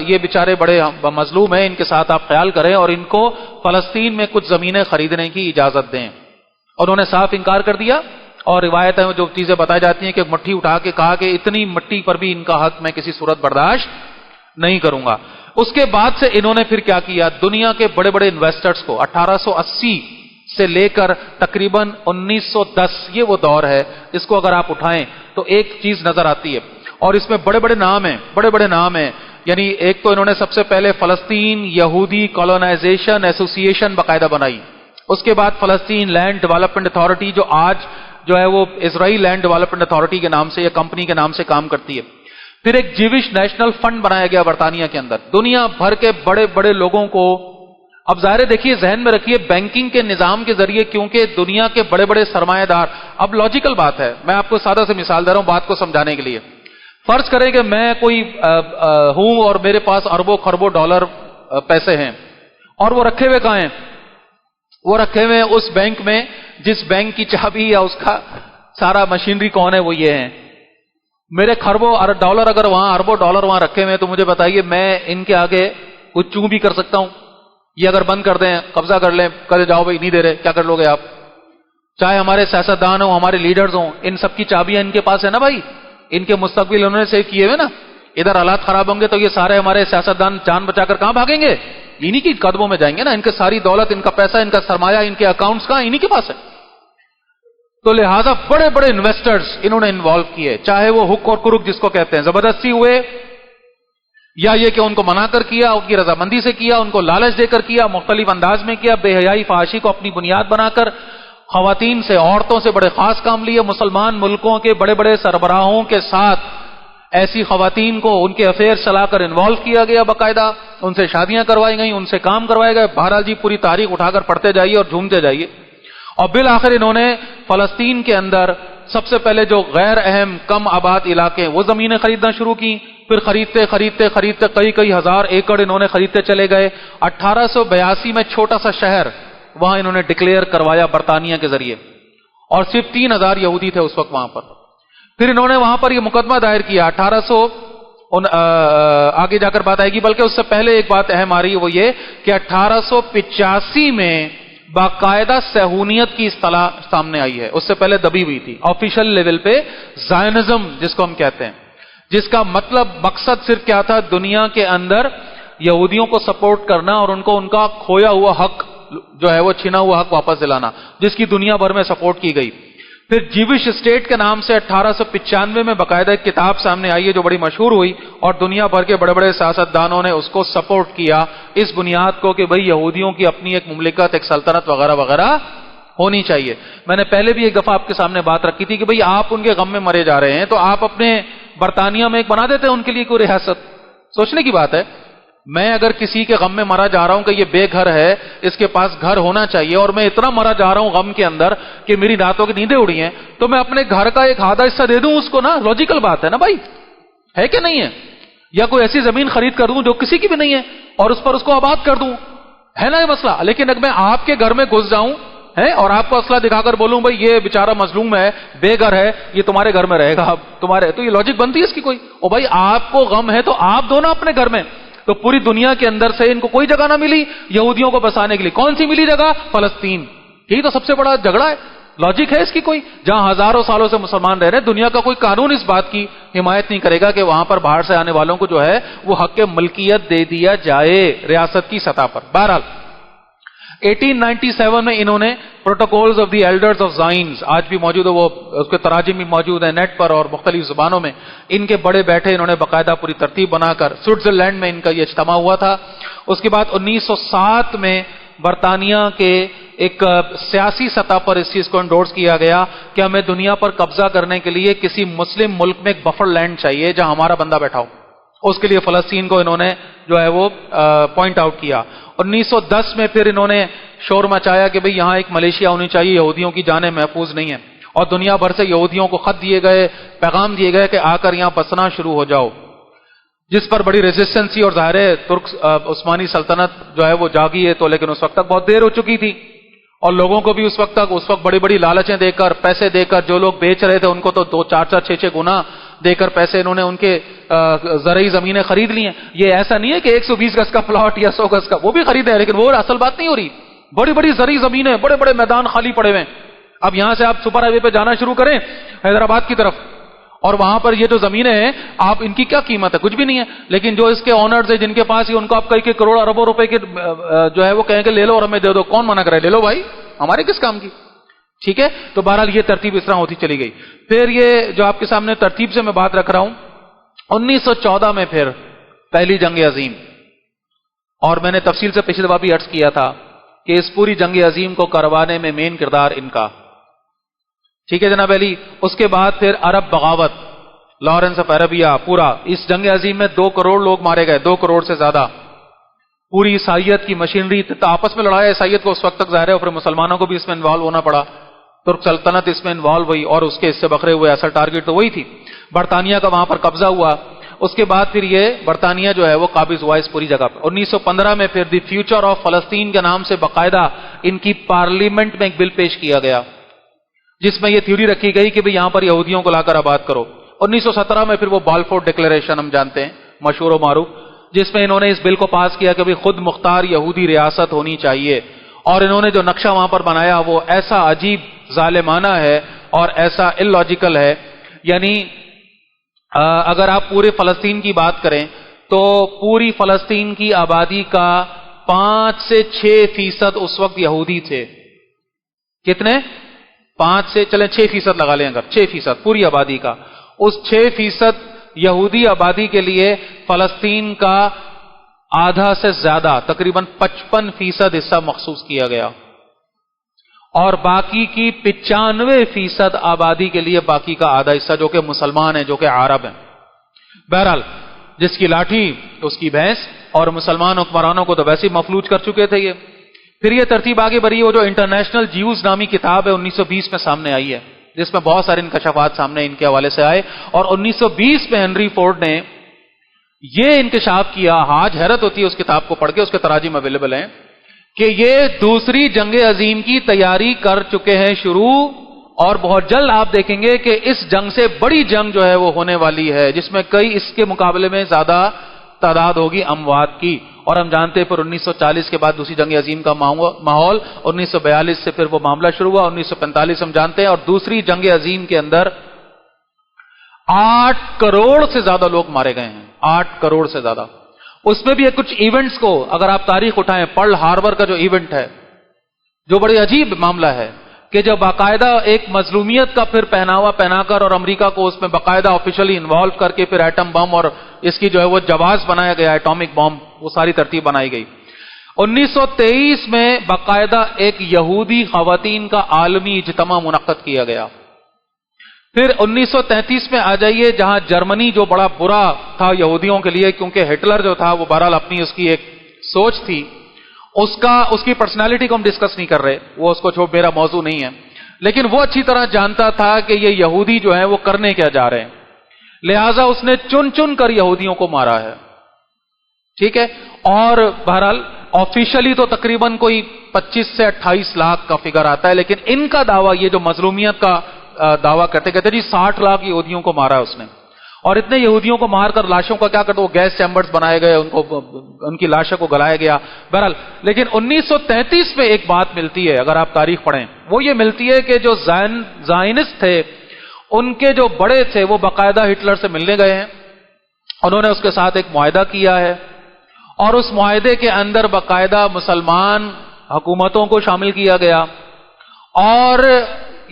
یہ بیچارے بڑے مظلوم ہیں، ان کے ساتھ آپ خیال کریں اور ان کو فلسطین میں کچھ زمینیں خریدنے کی اجازت دیں۔ انہوں نے صاف انکار کر دیا، اور روایتیں جو چیزیں بتائی جاتی ہیں کہ مٹھی اٹھا کے کہا کہ اتنی مٹی پر بھی ان کا حق میں کسی صورت برداشت نہیں کروں گا۔ اس کے بعد سے انہوں نے پھر کیا کیا، دنیا کے بڑے بڑے انویسٹرز کو 1880 سے لے کر تقریباً 1910، یہ وہ دور ہے، اس کو اگر آپ اٹھائیں تو ایک چیز نظر آتی ہے، اور اس میں بڑے بڑے نام ہیں، یعنی ایک تو انہوں نے سب سے پہلے فلسطین یہودی کالونائزیشن ایسوسی ایشن باقاعدہ بنائی، اس کے بعد فلسطین لینڈ ڈیولپمنٹ اتھارٹی جو آج جو ہے وہ اسرائیل لینڈ ڈیولپمنٹ اتھارٹی کے نام سے یا کمپنی کے نام سے کام کرتی ہے. پھر ایک جیوش نیشنل فنڈ بنایا گیا برطانیہ کے اندر. دنیا بھر کے بڑے بڑے لوگوں کو، اب ظاہر دیکھیے ذہن میں رکھیے بینکنگ کے نظام کے ذریعے، کیونکہ دنیا کے بڑے بڑے سرمایہ دار، اب لاجیکل بات ہے، میں آپ کو سادہ سے مثال دے رہا ہوں بات کو سمجھانے کے لیے. فرض کریں کہ میں کوئی ہوں اور میرے پاس اربوں خربوں ڈالر پیسے ہیں، اور وہ رکھے ہوئے کہاں ہیں؟ وہ رکھے ہوئے اس بینک میں جس بینک کی چابی یا اس کا سارا مشینری کون ہے، وہ یہ ہیں. میرے خربوں ڈالر اگر وہاں، اربوں ڈالر وہاں رکھے ہوئے ہیں، تو مجھے بتائیے میں ان کے آگے کچھ چوں بھی کر سکتا ہوں؟ یہ اگر بند کر دیں، قبضہ کر لیں، کہتے جاؤ بھائی نہیں دے رہے، کیا کر لو گے آپ؟ چاہے ہمارے سیاستدان ہوں، ہمارے لیڈرز ہوں، ان سب کی چابیاں ان کے پاس ہے نا بھائی، ان کے مستقبل انہوں نے سیو کیے ہوئے نا. ادھر حالات خراب ہوں گے تو یہ سارے ہمارے سیاستدان جان بچا کر کہاں بھاگیں گے؟ انہی کی قدموں میں جائیں گے نا. ان کے ساری دولت، ان کا پیسہ، ان کا سرمایہ، ان کے اکاؤنٹس کہاں؟ انہی کے پاس ہے. تو لہذا بڑے بڑے انویسٹرز انہوں نے انوالو کیے، چاہے وہ ہک اور کرک جس کو کہتے ہیں، زبردستی ہوئے یا یہ کہ ان کو منا کر کیا، ان کی رضامندی سے کیا، ان کو لالچ دے کر کیا، مختلف انداز میں کیا، بے حیائی فحاشی کو اپنی بنیاد بنا کر خواتین سے، عورتوں سے بڑے خاص کام لیے. مسلمان ملکوں کے بڑے بڑے سربراہوں کے ساتھ ایسی خواتین کو ان کے افیئر چلا کر انوالو کیا گیا، باقاعدہ ان سے شادیاں کروائی گئیں، ان سے کام کروائے گئے. بہرحال جی پوری تاریخ اٹھا کر پڑھتے جائیے اور جھومتے جائیے. اور بالآخر انہوں نے فلسطین کے اندر سب سے پہلے جو غیر اہم کم آباد علاقے وہ زمینیں خریدنا شروع کی. پھر خریدتے خریدتے خریدتے کئی ہزار ایکڑ انہوں نے خریدتے چلے گئے. 1882 میں چھوٹا سا شہر وہاں انہوں نے ڈکلیئر کروایا برطانیہ کے ذریعے، اور صرف 3000 یہودی تھے اس وقت وہاں پر. پھر انہوں نے وہاں پر یہ مقدمہ دائر کیا. آگے جا کر بات آئے گی، بلکہ اس سے پہلے ایک بات اہم آ رہی ہے، وہ یہ کہ 1885 میں باقاعدہ صہیونیت کی اصطلاح سامنے آئی ہے. اس سے پہلے دبی ہوئی تھی آفیشل لیول پہ. زائنزم جس کو ہم کہتے ہیں، جس کا مطلب مقصد صرف کیا تھا؟ دنیا کے اندر یہودیوں کو سپورٹ کرنا اور ان کو ان کا کھویا ہوا حق جو ہے وہ چھینا ہوا حق واپس دلانا، جس کی دنیا بھر میں سپورٹ کی گئی. پھر جیوش اسٹیٹ کے نام سے 1895 میں باقاعدہ ایک کتاب سامنے آئی ہے جو بڑی مشہور ہوئی، اور دنیا بھر کے بڑے بڑے سیاستدانوں نے اس کو سپورٹ کیا اس بنیاد کو کہ بھئی یہودیوں کی اپنی ایک مملکت، ایک سلطنت وغیرہ وغیرہ ہونی چاہیے. میں نے پہلے بھی ایک دفعہ آپ کے سامنے بات رکھی تھی کہ بھئی آپ ان کے غم میں مرے جا رہے ہیں تو آپ اپنے برطانیہ میں ایک بنا دیتے ہیں ان کے لیے کوئی ریاست. سوچنے کی بات ہے. میں اگر کسی کے غم میں مرا جا رہا ہوں کہ یہ بے گھر ہے، اس کے پاس گھر ہونا چاہیے، اور میں اتنا مرا جا رہا ہوں غم کے اندر کہ میری راتوں کی نیندیں اڑی ہیں، تو میں اپنے گھر کا ایک آدھا حصہ دے دوں اس کو نا. لاجیکل بات ہے نا بھائی، ہے کہ نہیں ہے؟ یا کوئی ایسی زمین خرید کر دوں جو کسی کی بھی نہیں ہے اور اس پر اس کو آباد کر دوں، ہے نا یہ مسئلہ. لیکن اگر میں آپ کے گھر میں گھس جاؤں اور آپ کو اسلحہ دکھا کر بولوں بھائی یہ بیچارہ مظلوم ہے، بے گھر ہے، یہ تمہارے گھر میں رہے گا، تمہارے، تو یہ لاجک بنتی ہے اس کی کوئی؟ او بھائی آپ کو غم ہے تو آپ دو نا اپنے گھر میں. تو پوری دنیا کے اندر سے ان کو کوئی جگہ نہ ملی یہودیوں کو بسانے کے لیے. کون سی ملی جگہ؟ فلسطین. یہی تو سب سے بڑا جھگڑا ہے. لاجک ہے اس کی کوئی؟ جہاں ہزاروں سالوں سے مسلمان رہ رہے ہیں، دنیا کا کوئی قانون اس بات کی حمایت نہیں کرے گا کہ وہاں پر باہر سے آنے والوں کو جو ہے وہ حق ملکیت دے دیا جائے ریاست کی سطح پر. بہرحال 1897 میں انہوں نے protocols of the elders of Zions, آج بھی موجود ہے، وہ اس کے تراجم بھی موجود ہیں نیٹ پر اور مختلف زبانوں میں. ان کے بڑے بیٹھے انہوں نے باقاعدہ پوری ترتیب بنا کر سوئٹزرلینڈ میں ان کا یہ اجتماع ہوا تھا. اس کے بعد 1907 میں برطانیہ کے ایک سیاسی سطح پر اس چیز کو انڈورس کیا گیا کہ ہمیں دنیا پر قبضہ کرنے کے لیے کسی مسلم ملک میں ایک بفر لینڈ چاہیے جہاں ہمارا بندہ بیٹھا ہو. اس کے لیے فلسطین کو انہوں نے جو ہے وہ پوائنٹ آؤٹ کیا. 1910 میں پھر انہوں نے شور مچایا کہ بھئی یہاں ایک ملیشیا ہونی چاہیے، یہودیوں کی جانیں محفوظ نہیں ہیں، اور دنیا بھر سے یہودیوں کو خط دیے گئے، پیغام دیے گئے کہ آ کر یہاں بسنا شروع ہو جاؤ، جس پر بڑی ریزسٹنس تھی. اور ظاہر ہے ترک عثمانی سلطنت جو ہے وہ جاگی ہے تو، لیکن اس وقت تک بہت دیر ہو چکی تھی، اور لوگوں کو بھی اس وقت بڑی بڑی لالچیں دے کر، پیسے دے کر، جو لوگ بیچ رہے تھے ان کو تو 2 4 4 6 گنا دے کر پیسے انہوں نے ان کے زرعی زمینیں خرید لی ہیں. یہ ایسا نہیں ہے کہ 120 گز کا پلاٹ یا 100 گز کا، وہ بھی خریدے ہیں، لیکن وہ اصل بات نہیں ہو رہی. بڑی بڑی زرعی زمینیں، بڑے بڑے میدان خالی پڑے ہوئے ہیں. اب یہاں سے آپ سپر ہائی وے پہ جانا شروع کریں حیدرآباد کی طرف، اور وہاں پر یہ جو زمینیں ہیں آپ ان کی کیا قیمت ہے؟ کچھ بھی نہیں ہے. لیکن جو اس کے اونرز ہیں جن کے پاس ہی، ان کو آپ کئی کروڑ اربوں روپے کے جو ہے وہ کہیں کہ لے لو اور ہمیں دے دو. کون منع کرے؟ لے لو بھائی، ہمارے کس کام کی. ٹھیک ہے. تو بہرحال یہ ترتیب اس طرح ہوتی چلی گئی. پھر یہ جو آپ کے سامنے ترتیب سے میں بات رکھ رہا ہوں، 1914 میں پھر پہلی جنگ عظیم، اور میں نے تفصیل سے پچھلی دفعہ بھی عرض کیا تھا کہ اس پوری جنگ عظیم کو کروانے میں مین کردار ان کا. ٹھیک ہے جناب علی. اس کے بعد پھر عرب بغاوت، لارنس آف عربیہ، پورا اس جنگ عظیم میں 2 کروڑ لوگ مارے گئے، 2 کروڑ سے زیادہ. پوری عیسائیت کی مشینری آپس میں لڑائی عیسائیت کو اس وقت تک ظاہر ہے، اور پھر مسلمانوں کو بھی اس میں انوالو ہونا پڑا. ترک سلطنت اس میں انوالو ہوئی اور اس کے اس سے بکھرے ہوئے، اصل ٹارگیٹ تو وہی تھی. برطانیہ کا وہاں پر قبضہ ہوا. اس کے بعد پھر یہ برطانیہ جو ہے وہ قابض ہوا اس پوری جگہ پہ. 1915 میں پھر دی فیوچر آف فلسطین کے نام سے باقاعدہ ان کی پارلیمنٹ میں ایک بل پیش کیا گیا، جس میں یہ تھیوری رکھی گئی کہ یہاں پر یہودیوں کو لا کر آباد کرو. 1917 میں پھر وہ بالفور ڈکلیریشن ہم جانتے ہیں، مشہور و معروف، جس میں انہوں نے اس بل کو پاس کیا کہ خود مختار یہودی ریاست ہونی چاہیے. اور انہوں نے جو نقشہ وہاں پر بنایا وہ ایسا عجیب ظالمانہ ہے اور ایسا illogical ہے. یعنی اگر آپ پورے فلسطین کی بات کریں تو پوری فلسطین کی آبادی کا 5 سے 6% اس وقت یہودی تھے. کتنے؟ 5 سے چلیں 6% لگا لیں، اگر 6% پوری آبادی کا. اس 6% یہودی آبادی کے لیے فلسطین کا آدھا سے زیادہ تقریباً 55% حصہ مخصوص کیا گیا، اور باقی کی 95% آبادی کے لیے باقی کا آدھا حصہ جو کہ مسلمان ہیں، جو کہ عرب ہیں. بہرحال جس کی لاٹھی اس کی بھینس، اور مسلمان حکمرانوں کو تو ویسے ہی مفلوج کر چکے تھے یہ. پھر یہ ترتیب آگے بڑھی. وہ جو انٹرنیشنل جیوز نامی کتاب ہے 1920 میں سامنے آئی ہے، جس میں بہت سارے انکشافات سامنے ان کے حوالے سے آئے. اور 1920 میں ہنری فورڈ نے یہ انکشاف کیا، آج حیرت ہوتی ہے اس کتاب کو پڑھ کے، اس کے تراجم اویلیبل ہیں، کہ یہ دوسری جنگ عظیم کی تیاری کر چکے ہیں شروع، اور بہت جلد آپ دیکھیں گے کہ اس جنگ سے بڑی جنگ جو ہے وہ ہونے والی ہے، جس میں کئی اس کے مقابلے میں زیادہ تعداد ہوگی اموات کی. اور ہم جانتے ہیں پھر 1940 کے بعد دوسری جنگ عظیم کا ماحول، 1942 سے پھر وہ معاملہ شروع ہوا، 1945 ہم جانتے ہیں. اور دوسری جنگ عظیم کے اندر 8 کروڑ سے زیادہ لوگ مارے گئے ہیں، 8 کروڑ سے زیادہ. اس میں بھی کچھ ایونٹس کو اگر آپ تاریخ اٹھائیں، پرل ہاربر کا جو ایونٹ ہے، جو بڑی عجیب معاملہ ہے کہ جب باقاعدہ ایک مظلومیت کا پھر پہناوا پہنا کر اور امریکہ کو اس میں باقاعدہ آفیشلی انوالو کر کے پھر ایٹم بم اور اس کی جو ہے وہ جواز بنایا گیا، ایٹامک بم، وہ ساری ترتیب بنائی گئی. 1923 میں باقاعدہ ایک یہودی خواتین کا عالمی اجتماع منعقد کیا گیا. پھر 1933 میں آ جائیے، جہاں جرمنی جو بڑا برا تھا یہودیوں کے لیے، کیونکہ ہٹلر جو تھا وہ بہرحال اپنی اس کی ایک سوچ تھی، اس کی پرسنالٹی کو ہم ڈسکس نہیں کر رہے، وہ اس کو چھوڑ، میرا موضوع نہیں ہے، لیکن وہ اچھی طرح جانتا تھا کہ یہ یہودی جو ہے وہ کرنے کیا جا رہے ہیں، لہذا اس نے چن چن کر یہودیوں کو مارا ہے. ٹھیک ہے. اور بہرحال آفیشلی تو تقریباً کوئی 25 سے 28 لاکھ کا فگر آتا ہے، لیکن ان کا دعویٰ، یہ جو مظلومیت کا دعویٰ کرتے کہتے جی 60 لاکھ یہودیوں کو مارا ہے اس نے. اور اتنے یہودیوں کو مار کر لاشوں کا کیا کرتے، وہ گیس چیمبرز بنائے گئے، ان کی لاشوں کو گلایا گیا. بہرحال لیکن 1933 میں ایک بات ملتی ہے، اگر آپ تاریخ پڑھیں، وہ یہ ملتی ہے کہ جو زائنسٹ تھے، ان کے جو بڑے تھے وہ باقاعدہ ہٹلر سے ملنے گئے ہیں. انہوں نے اس کے ساتھ ایک معاہدہ کیا ہے، اور اس معاہدے کے اندر باقاعدہ مسلمان حکومتوں کو شامل کیا گیا. اور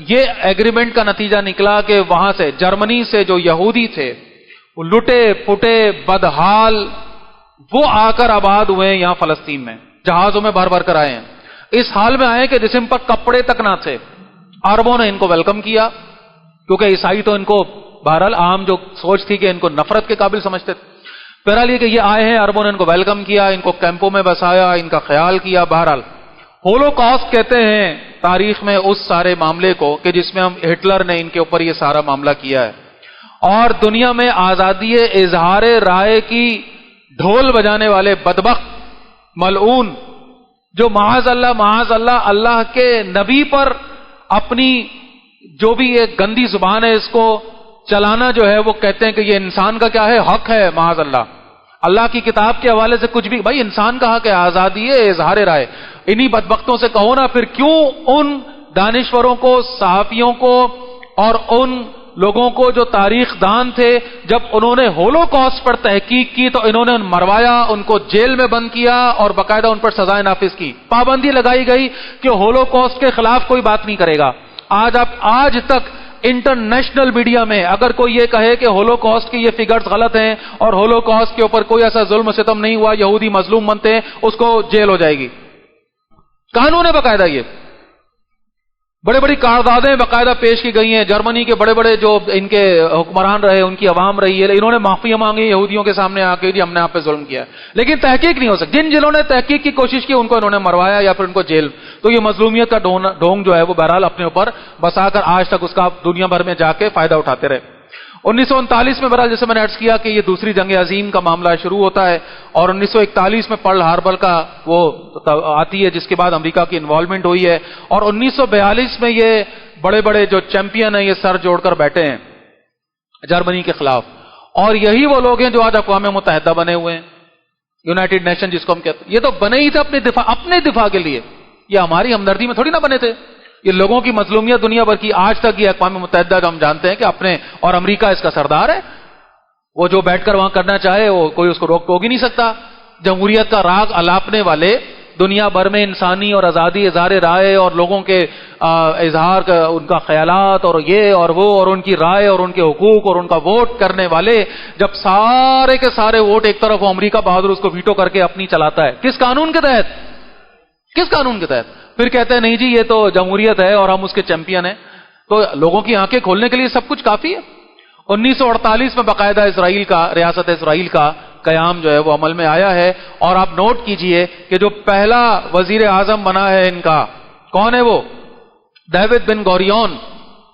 یہ ایگریمنٹ کا نتیجہ نکلا کہ وہاں سے جرمنی سے جو یہودی تھے، وہ لٹے پھٹے بدحال، وہ آ کر آباد ہوئے ہیں یہاں فلسطین میں، جہازوں میں بھر بھر کر آئے ہیں. اس حال میں آئے کہ جسم پر کپڑے تک نہ تھے. عربوں نے ان کو ویلکم کیا، کیونکہ عیسائی تو ان کو بہرحال عام جو سوچ تھی کہ ان کو نفرت کے قابل سمجھتے تھے. بہرحال یہ کہ یہ آئے ہیں، عربوں نے ان کو ویلکم کیا، ان کو کیمپوں میں بسایا، ان کا خیال کیا. بہرحال ہولوکاسٹ کہتے ہیں تاریخ میں اس سارے معاملے کو کہ جس میں ہٹلر نے ان کے اوپر یہ سارا معاملہ کیا ہے. اور دنیا میں آزادی اظہار رائے کی ڈھول بجانے والے بدبخت ملعون، جو معاذ اللہ اللہ کے نبی پر اپنی جو بھی ایک گندی زبان ہے اس کو چلانا جو ہے، وہ کہتے ہیں کہ یہ انسان کا کیا ہے، حق ہے. معاذ اللہ کی کتاب کے حوالے سے کچھ بھی، بھائی انسان کا حق ہے، آزادی ہے اظہار رائے. انہی بدبختوں سے کہو نا پھر کیوں ان دانشوروں کو، صحافیوں کو اور ان لوگوں کو جو تاریخ دان تھے، جب انہوں نے ہولوکاسٹ پر تحقیق کی تو انہوں نے مروایا، ان کو جیل میں بند کیا اور باقاعدہ ان پر سزائیں نافذ کی. پابندی لگائی گئی کہ ہولوکاسٹ کے خلاف کوئی بات نہیں کرے گا. آج تک انٹرنیشنل میڈیا میں اگر کوئی یہ کہے کہ ہولوکاسٹ کی یہ فگرز غلط ہیں اور ہولوکاسٹ کے اوپر کوئی ایسا ظلم و ستم نہیں ہوا، یہودی مظلوم بنتے ہیں، اس کو جیل ہو جائے گی. قانون ہے باقاعدہ, یہ بڑے بڑی قراردادیں باقاعدہ پیش کی گئی ہیں. جرمنی کے بڑے بڑے جو ان کے حکمران رہے, ان کی عوام رہی ہے, انہوں نے معافی مانگی یہودیوں کے سامنے آ کے, جی ہم نے آپ پہ ظلم کیا ہے, لیکن تحقیق نہیں ہو سکتی. جنہوں نے تحقیق کی کوشش کی ان کو انہوں نے مروایا یا پھر ان کو جیل. تو یہ مظلومیت کا ڈھونگ جو ہے وہ بہرحال اپنے اوپر بسا کر آج تک اس کا دنیا بھر میں جا کے فائدہ اٹھاتے رہے. 1939 میں بہرحال جیسے میں نے عرض کیا کہ یہ دوسری جنگ عظیم کا معاملہ شروع ہوتا ہے, اور 1941 میں پرل ہاربر کا وہ آتی ہے, جس کے بعد امریکہ کی انوالومنٹ ہوئی ہے, اور 1942 میں یہ بڑے بڑے جو چیمپئن ہیں یہ سر جوڑ کر بیٹھے ہیں جرمنی کے خلاف. اور یہی وہ لوگ ہیں جو آج اقوام متحدہ بنے ہوئے ہیں, یونائٹڈ نیشن جس کو ہم کہتے ہیں. یہ تو بنے ہی تھے اپنے دفاع کے لیے, یہ ہماری ہمدردی میں تھوڑی نہ بنے تھے. یہ لوگوں کی مظلومیت دنیا بھر کی آج تک یہ اقوام متحدہ جو ہم جانتے ہیں کہ اپنے, اور امریکہ اس کا سردار ہے, وہ جو بیٹھ کر وہاں کرنا چاہے وہ کوئی اس کو روک ٹوک ہی نہیں سکتا. جمہوریت کا راگ الاپنے والے دنیا بھر میں انسانی اور آزادی, اظہار رائے اور لوگوں کے اظہار کا ان کا خیالات اور یہ اور وہ اور ان کی رائے اور ان کے حقوق اور ان کا ووٹ کرنے والے, جب سارے کے سارے ووٹ ایک طرف, وہ امریکہ بہادر اس کو ویٹو کر کے اپنی چلاتا ہے. کس قانون کے تحت, کس قانون کے تحت؟ پھر کہتے ہیں نہیں جی یہ تو جمہوریت ہے اور ہم اس کے چیمپئن ہیں. تو لوگوں کی آنکھیں کھولنے کے لیے سب کچھ کافی ہے. 1948 میں باقاعدہ اسرائیل کا, ریاست اسرائیل کا قیام جو ہے وہ عمل میں آیا ہے. اور آپ نوٹ کیجئے کہ جو پہلا وزیر اعظم بنا ہے ان کا, کون ہے وہ؟ ڈیوڈ بن گوریون.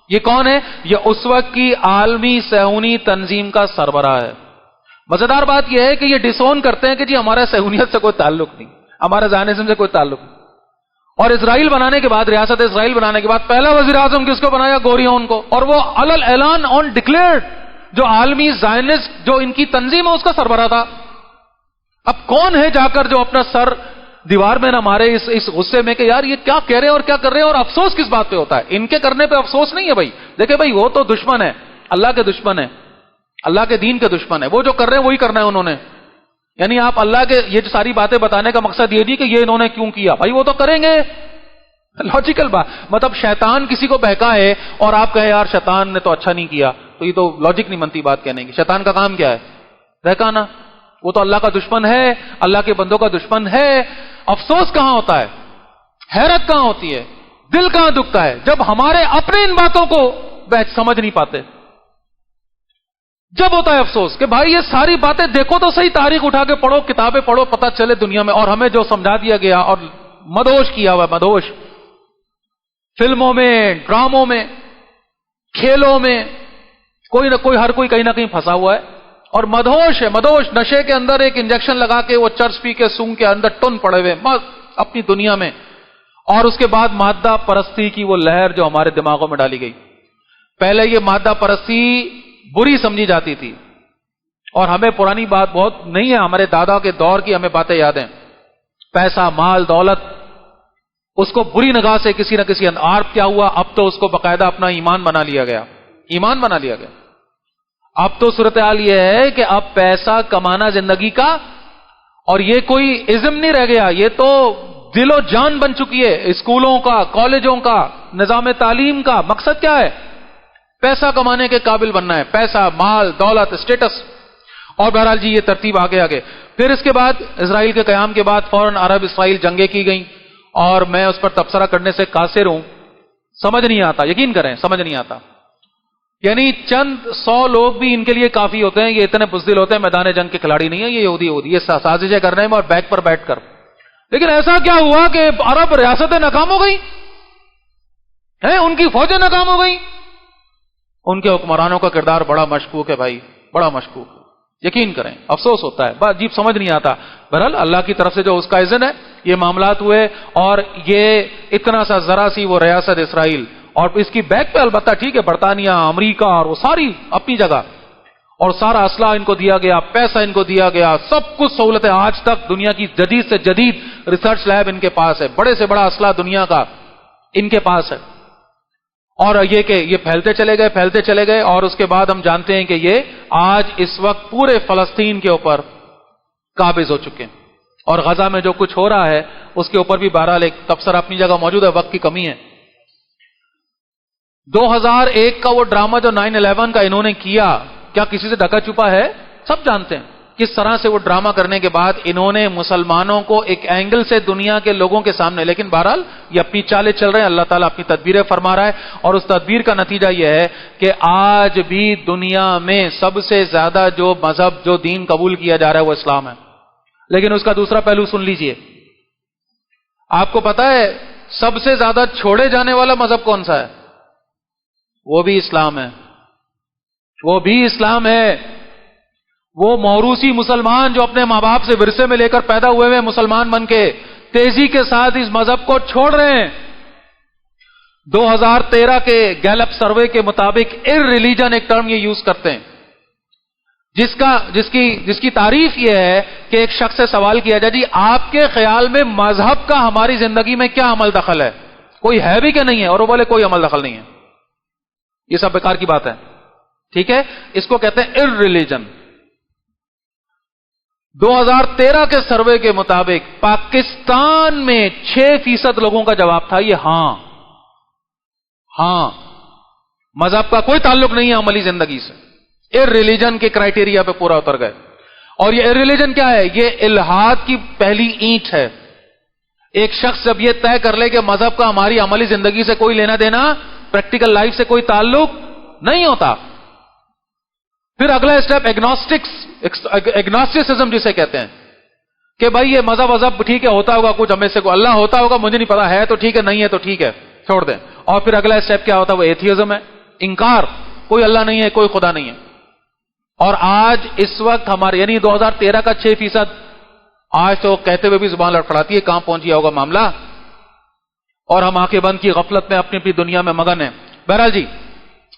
یہ کون ہے؟ یہ اس وقت کی عالمی صہیونی تنظیم کا سربراہ ہے. مزیدار بات یہ ہے کہ یہ ڈسون کرتے ہیں کہ جی ہمارا صہیونیت سے کوئی تعلق نہیں, ہمارا زائنزم سے کوئی تعلق نہیں. اور اسرائیل بنانے کے بعد, ریاست اسرائیل بنانے کے بعد پہلا وزیر اعظم کس کو بنایا؟ گوریون کو. اور وہ علل اعلان آن ڈکلیئرڈ جو عالمی زائنسٹ جو ان کی تنظیم ہے اس کا سربراہ تھا. اب کون ہے جا کر جو اپنا سر دیوار میں نہ مارے اس غصے میں کہ یار یہ کیا کہہ رہے ہیں اور کیا کر رہے ہیں, اور افسوس کس بات پہ ہوتا ہے؟ ان کے کرنے پہ افسوس نہیں ہے بھائی. دیکھیں بھائی وہ تو دشمن ہے, اللہ کے دشمن ہے, اللہ کے دین کے دشمن ہے. وہ جو کر رہے ہیں وہی کرنا ہے انہوں نے. یعنی آپ اللہ کے یہ ساری باتیں بتانے کا مقصد یہ نہیں کہ یہ انہوں نے کیوں کیا, بھائی وہ تو کریں گے. لاجیکل بات, مطلب شیطان کسی کو بہکائے اور آپ کہیں یار شیطان نے تو اچھا نہیں کیا, تو یہ تو لاجک نہیں بنتی بات کہنے کی. شیطان کا کام کیا ہے؟ بہکانا. وہ تو اللہ کا دشمن ہے, اللہ کے بندوں کا دشمن ہے. افسوس کہاں ہوتا ہے, حیرت کہاں ہوتی ہے, دل کہاں دکھتا ہے جب ہمارے اپنے ان باتوں کو سمجھ نہیں پاتے. جب ہوتا ہے افسوس کہ بھائی یہ ساری باتیں دیکھو تو صحیح, تاریخ اٹھا کے پڑھو, کتابیں پڑھو, پتہ چلے دنیا میں. اور ہمیں جو سمجھا دیا گیا اور مدہوش کیا ہوا, مدہوش فلموں میں, ڈراموں میں, کھیلوں میں, کوئی نہ کوئی, ہر کوئی کہیں نہ کہیں پھنسا ہوا ہے اور مدہوش ہے. مدہوش نشے کے اندر ایک انجیکشن لگا کے وہ چرس پی کے سونگ کے اندر ٹن پڑے ہوئے اپنی دنیا میں. اور اس کے بعد مادہ پرستی کی وہ لہر جو ہمارے دماغوں میں ڈالی گئی. پہلے یہ مادہ پرستی بری سمجھی جاتی تھی, اور ہمیں پرانی بات بہت نہیں ہے, ہمارے دادا کے دور کی ہمیں باتیں یاد ہیں. پیسہ, مال, دولت, اس کو بری نگاہ سے کسی نہ کسی اور کیا ہوا, اب تو اس کو باقاعدہ اپنا ایمان بنا لیا گیا, ایمان بنا لیا گیا. اب تو صورتحال یہ ہے کہ اب پیسہ کمانا زندگی کا, اور یہ کوئی ازم نہیں رہ گیا, یہ تو دل و جان بن چکی ہے. اسکولوں کا, کالجوں کا, نظام تعلیم کا مقصد کیا ہے؟ پیسہ کمانے کے قابل بننا ہے. پیسہ, مال, دولت, اسٹیٹس. اور بہرحال جی یہ ترتیب آگے آگے. پھر اس کے بعد اسرائیل کے قیام کے بعد فوراً عرب اسرائیل جنگیں کی گئیں, اور میں اس پر تبصرہ کرنے سے قاصر ہوں. سمجھ نہیں آتا, یقین کریں سمجھ نہیں آتا. یعنی چند 100 لوگ بھی ان کے لیے کافی ہوتے ہیں. یہ اتنے بزدل ہوتے ہیں, میدان جنگ کے کھلاڑی نہیں ہے یہ یہودی, یہ سازشیں کرنے میں اور بیک پر بیٹھ کر. لیکن ایسا کیا ہوا کہ عرب ریاستیں ناکام ہو گئی ہیں, ان کی فوجیں ناکام ہو گئی. ان کے حکمرانوں کا کردار بڑا مشکوک ہے بھائی, بڑا مشکوک. یقین کریں افسوس ہوتا ہے, بات عجیب سمجھ نہیں آتا. بہرحال اللہ کی طرف سے جو اس کا اذن ہے یہ معاملات ہوئے, اور یہ اتنا سا ذرا سی وہ ریاست اسرائیل, اور اس کی بیک پہ البتہ ٹھیک ہے برطانیہ, امریکہ اور وہ ساری اپنی جگہ, اور سارا اسلحہ ان کو دیا گیا, پیسہ ان کو دیا گیا, سب کچھ سہولتیں. آج تک دنیا کی جدید سے جدید ریسرچ لیب ان کے پاس ہے, بڑے سے بڑا اسلحہ دنیا کا ان کے پاس ہے. اور یہ کہ یہ پھیلتے چلے گئے, اور اس کے بعد ہم جانتے ہیں کہ یہ آج اس وقت پورے فلسطین کے اوپر قابض ہو چکے ہیں. اور غزہ میں جو کچھ ہو رہا ہے اس کے اوپر بھی بہرحال ایک تبصرہ اپنی جگہ موجود ہے, وقت کی کمی ہے. 2001 کا وہ ڈرامہ جو 9/11 کا انہوں نے کیا, کیا کسی سے ڈھکا چھپا ہے؟ سب جانتے ہیں. کس طرح سے وہ ڈرامہ کرنے کے بعد انہوں نے مسلمانوں کو ایک اینگل سے دنیا کے لوگوں کے سامنے، لیکن بہرحال یہ اپنی چالیں چل رہے ہیں، اللہ تعالیٰ اپنی تدبیریں فرما رہا ہے، اور اس تدبیر کا نتیجہ یہ ہے کہ آج بھی دنیا میں سب سے زیادہ جو مذہب، جو دین قبول کیا جا رہا ہے وہ اسلام ہے۔ لیکن اس کا دوسرا پہلو سن لیجئے، آپ کو پتا ہے سب سے زیادہ چھوڑے جانے والا مذہب کون سا ہے؟ وہ بھی اسلام ہے، وہ بھی اسلام ہے۔ وہ موروثی مسلمان جو اپنے ماں باپ سے ورثے میں لے کر پیدا ہوئے ہوئے مسلمان بن کے تیزی کے ساتھ اس مذہب کو چھوڑ رہے ہیں۔ 2013 کے گیلپ سروے کے مطابق ار ریلیجن ایک ٹرم یہ یوز کرتے ہیں، جس کی تعریف یہ ہے کہ ایک شخص سے سوال کیا جائے، جی آپ کے خیال میں مذہب کا ہماری زندگی میں کیا عمل دخل ہے، کوئی ہے بھی کہ نہیں ہے؟ اور وہ بولے کوئی عمل دخل نہیں ہے، یہ سب بیکار کی بات ہے، ٹھیک ہے؟ اس کو کہتے ہیں ار ریلیجن۔ 2013 کے سروے کے مطابق پاکستان میں 6% لوگوں کا جواب تھا یہ ہاں، مذہب کا کوئی تعلق نہیں ہے عملی زندگی سے، ار ریلیجن کے کرائٹیریا پہ پورا اتر گئے۔ اور یہ ار ریلیجن کیا ہے؟ یہ الہاد کی پہلی اینٹ ہے۔ ایک شخص جب یہ طے کر لے کہ مذہب کا ہماری عملی زندگی سے کوئی لینا دینا، پریکٹیکل لائف سے کوئی تعلق نہیں ہوتا، پھر اگلا اسٹیپ ایگنوسٹسزم جسے کہتے ہیں کہ بھائی یہ مذہب ٹھیک ہے، ہوتا ہوگا کچھ، ہمیں سے کوئی اللہ ہوتا ہوگا، مجھے نہیں پتا، ہے تو ٹھیک ہے، نہیں ہے تو ٹھیک ہے، چھوڑ دیں۔ اور پھر اگلا اسٹیپ کیا ہوتا ہے؟ وہ ایتھیزم ہے، انکار، کوئی اللہ نہیں ہے، کوئی خدا نہیں ہے۔ اور آج اس وقت ہمارے یعنی 2013 کا 6%، آج تو کہتے ہوئے بھی زبان لڑکھڑاتی ہے کہاں پہنچ گیا ہوگا معاملہ، اور ہم آنکھیں بند کی غفلت میں اپنی اپنی دنیا میں مگن ہیں۔ بہرحال جی،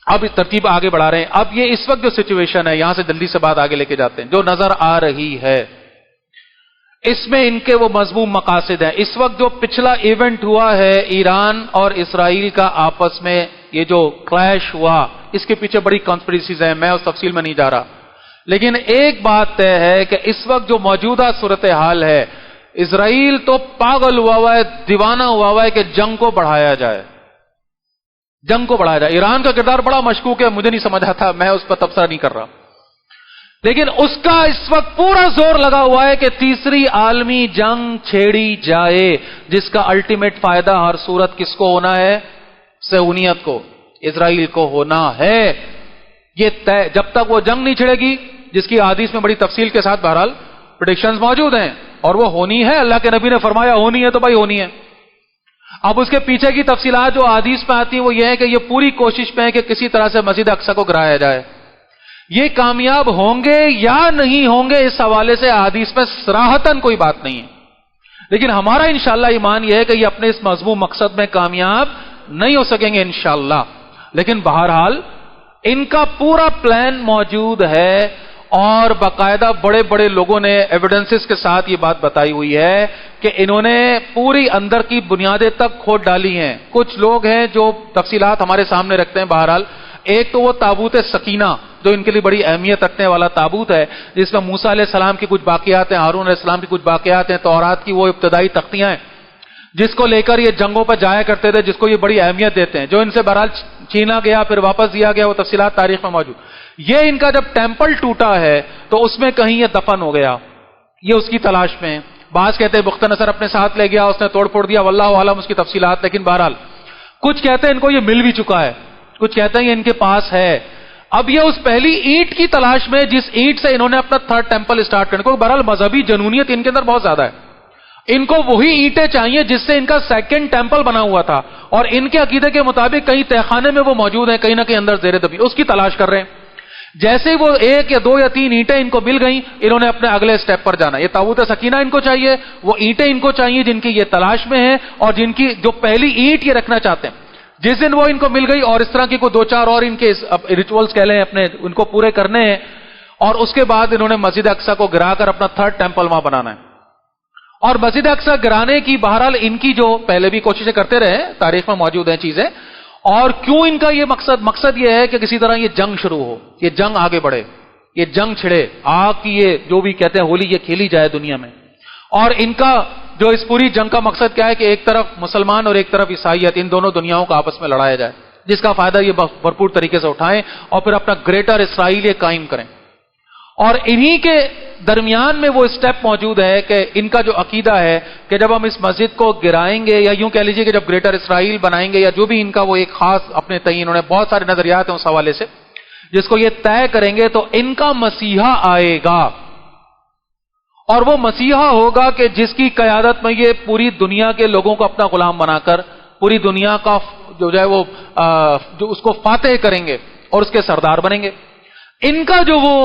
اب اس ترتیب آگے بڑھا رہے ہیں۔ اب یہ اس وقت جو سچویشن ہے، یہاں سے جلدی سے بات آگے لے کے جاتے ہیں، جو نظر آ رہی ہے اس میں ان کے وہ مذموم مقاصد ہیں۔ اس وقت جو پچھلا ایونٹ ہوا ہے ایران اور اسرائیل کا آپس میں یہ جو کلیش ہوا، اس کے پیچھے بڑی کانسپریسیز ہیں، میں اس تفصیل میں نہیں جا رہا، لیکن ایک بات طے ہے کہ اس وقت جو موجودہ صورتحال ہے، اسرائیل تو پاگل ہوا ہے، دیوانہ ہوا ہے کہ جنگ کو بڑھایا جائے، جنگ کو بڑھایا جائے۔ ایران کا کردار بڑا مشکوک ہے، مجھے نہیں سمجھ آتا، میں اس پر تبصرہ نہیں کر رہا، لیکن اس کا اس وقت پورا زور لگا ہوا ہے کہ تیسری عالمی جنگ چھیڑی جائے، جس کا الٹیمیٹ فائدہ ہر صورت کس کو ہونا ہے؟ صہیونیت کو، اسرائیل کو ہونا ہے۔ یہ طے، جب تک وہ جنگ نہیں چھڑے گی، جس کی حدیث میں بڑی تفصیل کے ساتھ بہرحال پریڈکشنز موجود ہیں، اور وہ ہونی ہے، اللہ کے نبی نے فرمایا ہونی ہے تو بھائی ہونی ہے۔ اب اس کے پیچھے کی تفصیلات جو حدیث میں آتی ہیں وہ یہ ہے کہ یہ پوری کوشش میں ہے کہ کسی طرح سے مسجد اقصی کو گرایا جائے۔ یہ کامیاب ہوں گے یا نہیں ہوں گے، اس حوالے سے حدیث میں صراحتاً کوئی بات نہیں ہے، لیکن ہمارا انشاءاللہ ایمان یہ ہے کہ یہ اپنے اس مذموم مقصد میں کامیاب نہیں ہو سکیں گے انشاءاللہ۔ لیکن بہرحال ان کا پورا پلان موجود ہے، اور باقاعدہ بڑے بڑے لوگوں نے ایویڈنسز کے ساتھ یہ بات بتائی ہوئی ہے کہ انہوں نے پوری اندر کی بنیادیں تک کھود ڈالی ہیں۔ کچھ لوگ ہیں جو تفصیلات ہمارے سامنے رکھتے ہیں۔ بہرحال ایک تو وہ تابوت سکینہ جو ان کے لیے بڑی اہمیت رکھنے والا تابوت ہے، جس میں موسیٰ علیہ السلام کی کچھ باقیات ہیں، ہارون علیہ السلام کی کچھ باقیات ہیں، تورات کی وہ ابتدائی تختیاں ہیں جس کو لے کر یہ جنگوں پر جایا کرتے تھے، جس کو یہ بڑی اہمیت دیتے ہیں، جو ان سے بہرحال چھینا گیا پھر واپس دیا گیا، وہ تفصیلات تاریخ میں موجود۔ یہ ان کا جب ٹیمپل ٹوٹا ہے تو اس میں کہیں یہ دفن ہو گیا، یہ اس کی تلاش میں ہیں۔ بعض کہتے ہیں بخت نصر اپنے ساتھ لے گیا، اس نے توڑ پھوڑ دیا، واللہ عالم اس کی تفصیلات، لیکن بہرحال کچھ کہتے ہیں ان کو یہ مل بھی چکا ہے، کچھ کہتے ہیں یہ ان کے پاس ہے۔ اب یہ اس پہلی اینٹ کی تلاش میں جس اینٹ سے انہوں نے اپنا تھرڈ ٹیمپل سٹارٹ کرنے کو، بہرحال مذہبی جنونیت ان کے اندر بہت زیادہ ہے، ان کو وہی اینٹیں چاہیے جس سے ان کا سیکنڈ ٹیمپل بنا ہوا تھا، اور ان کے عقیدے کے مطابق کہیں تہخانے میں وہ موجود ہیں، کہیں نہ کہیں اندر زیر دبی، اس کی تلاش کر رہے ہیں۔ جیسے ہی وہ 1 یا 2 یا 3 اینٹیں ان کو مل گئیں، انہوں نے اپنے اگلے سٹیپ پر جانا۔ یہ تابوت سکینہ ان کو چاہیے، وہ اینٹیں ان کو چاہیے جن کی یہ تلاش میں ہیں، اور جن کی جو پہلی اینٹ یہ رکھنا چاہتے ہیں۔ جس دن وہ ان کو مل گئی، اور اس طرح کی کوئی 2-4 اور ان کے ریچولز کہہ لیں اپنے، ان کو پورے کرنے ہیں، اور اس کے بعد انہوں نے مسجد اقصی کو گرا کر اپنا تھرڈ ٹیمپل وہاں بنانا ہے۔ اور مسجد اقصی گرانے کی بہرحال ان کی جو پہلے بھی کوششیں کرتے رہے، تاریخ میں موجود ہیں چیزیں، اور کیوں ان کا یہ مقصد یہ ہے کہ کسی طرح یہ جنگ شروع ہو، یہ جنگ آگے بڑھے، یہ جنگ چھڑے، آگ کی یہ جو بھی کہتے ہیں ہولی یہ کھیلی جائے دنیا میں۔ اور ان کا جو اس پوری جنگ کا مقصد کیا ہے کہ ایک طرف مسلمان اور ایک طرف عیسائیت، ان دونوں دنیاؤں کو آپس میں لڑایا جائے، جس کا فائدہ یہ بھرپور طریقے سے اٹھائیں اور پھر اپنا گریٹر اسرائیل یہ قائم کریں۔ اور انہی کے درمیان میں وہ اسٹیپ موجود ہے کہ ان کا جو عقیدہ ہے کہ جب ہم اس مسجد کو گرائیں گے، یا یوں کہہ لیجیے کہ جب گریٹر اسرائیل بنائیں گے، یا جو بھی ان کا وہ ایک خاص اپنے تئیں انہوں نے بہت سارے نظریات ہیں اس حوالے سے، جس کو یہ طے کریں گے تو ان کا مسیحا آئے گا، اور وہ مسیحا ہوگا کہ جس کی قیادت میں یہ پوری دنیا کے لوگوں کو اپنا غلام بنا کر پوری دنیا کا جو ہے وہ جو اس کو فاتح کریں گے اور اس کے سردار بنیں گے۔ ان کا جو وہ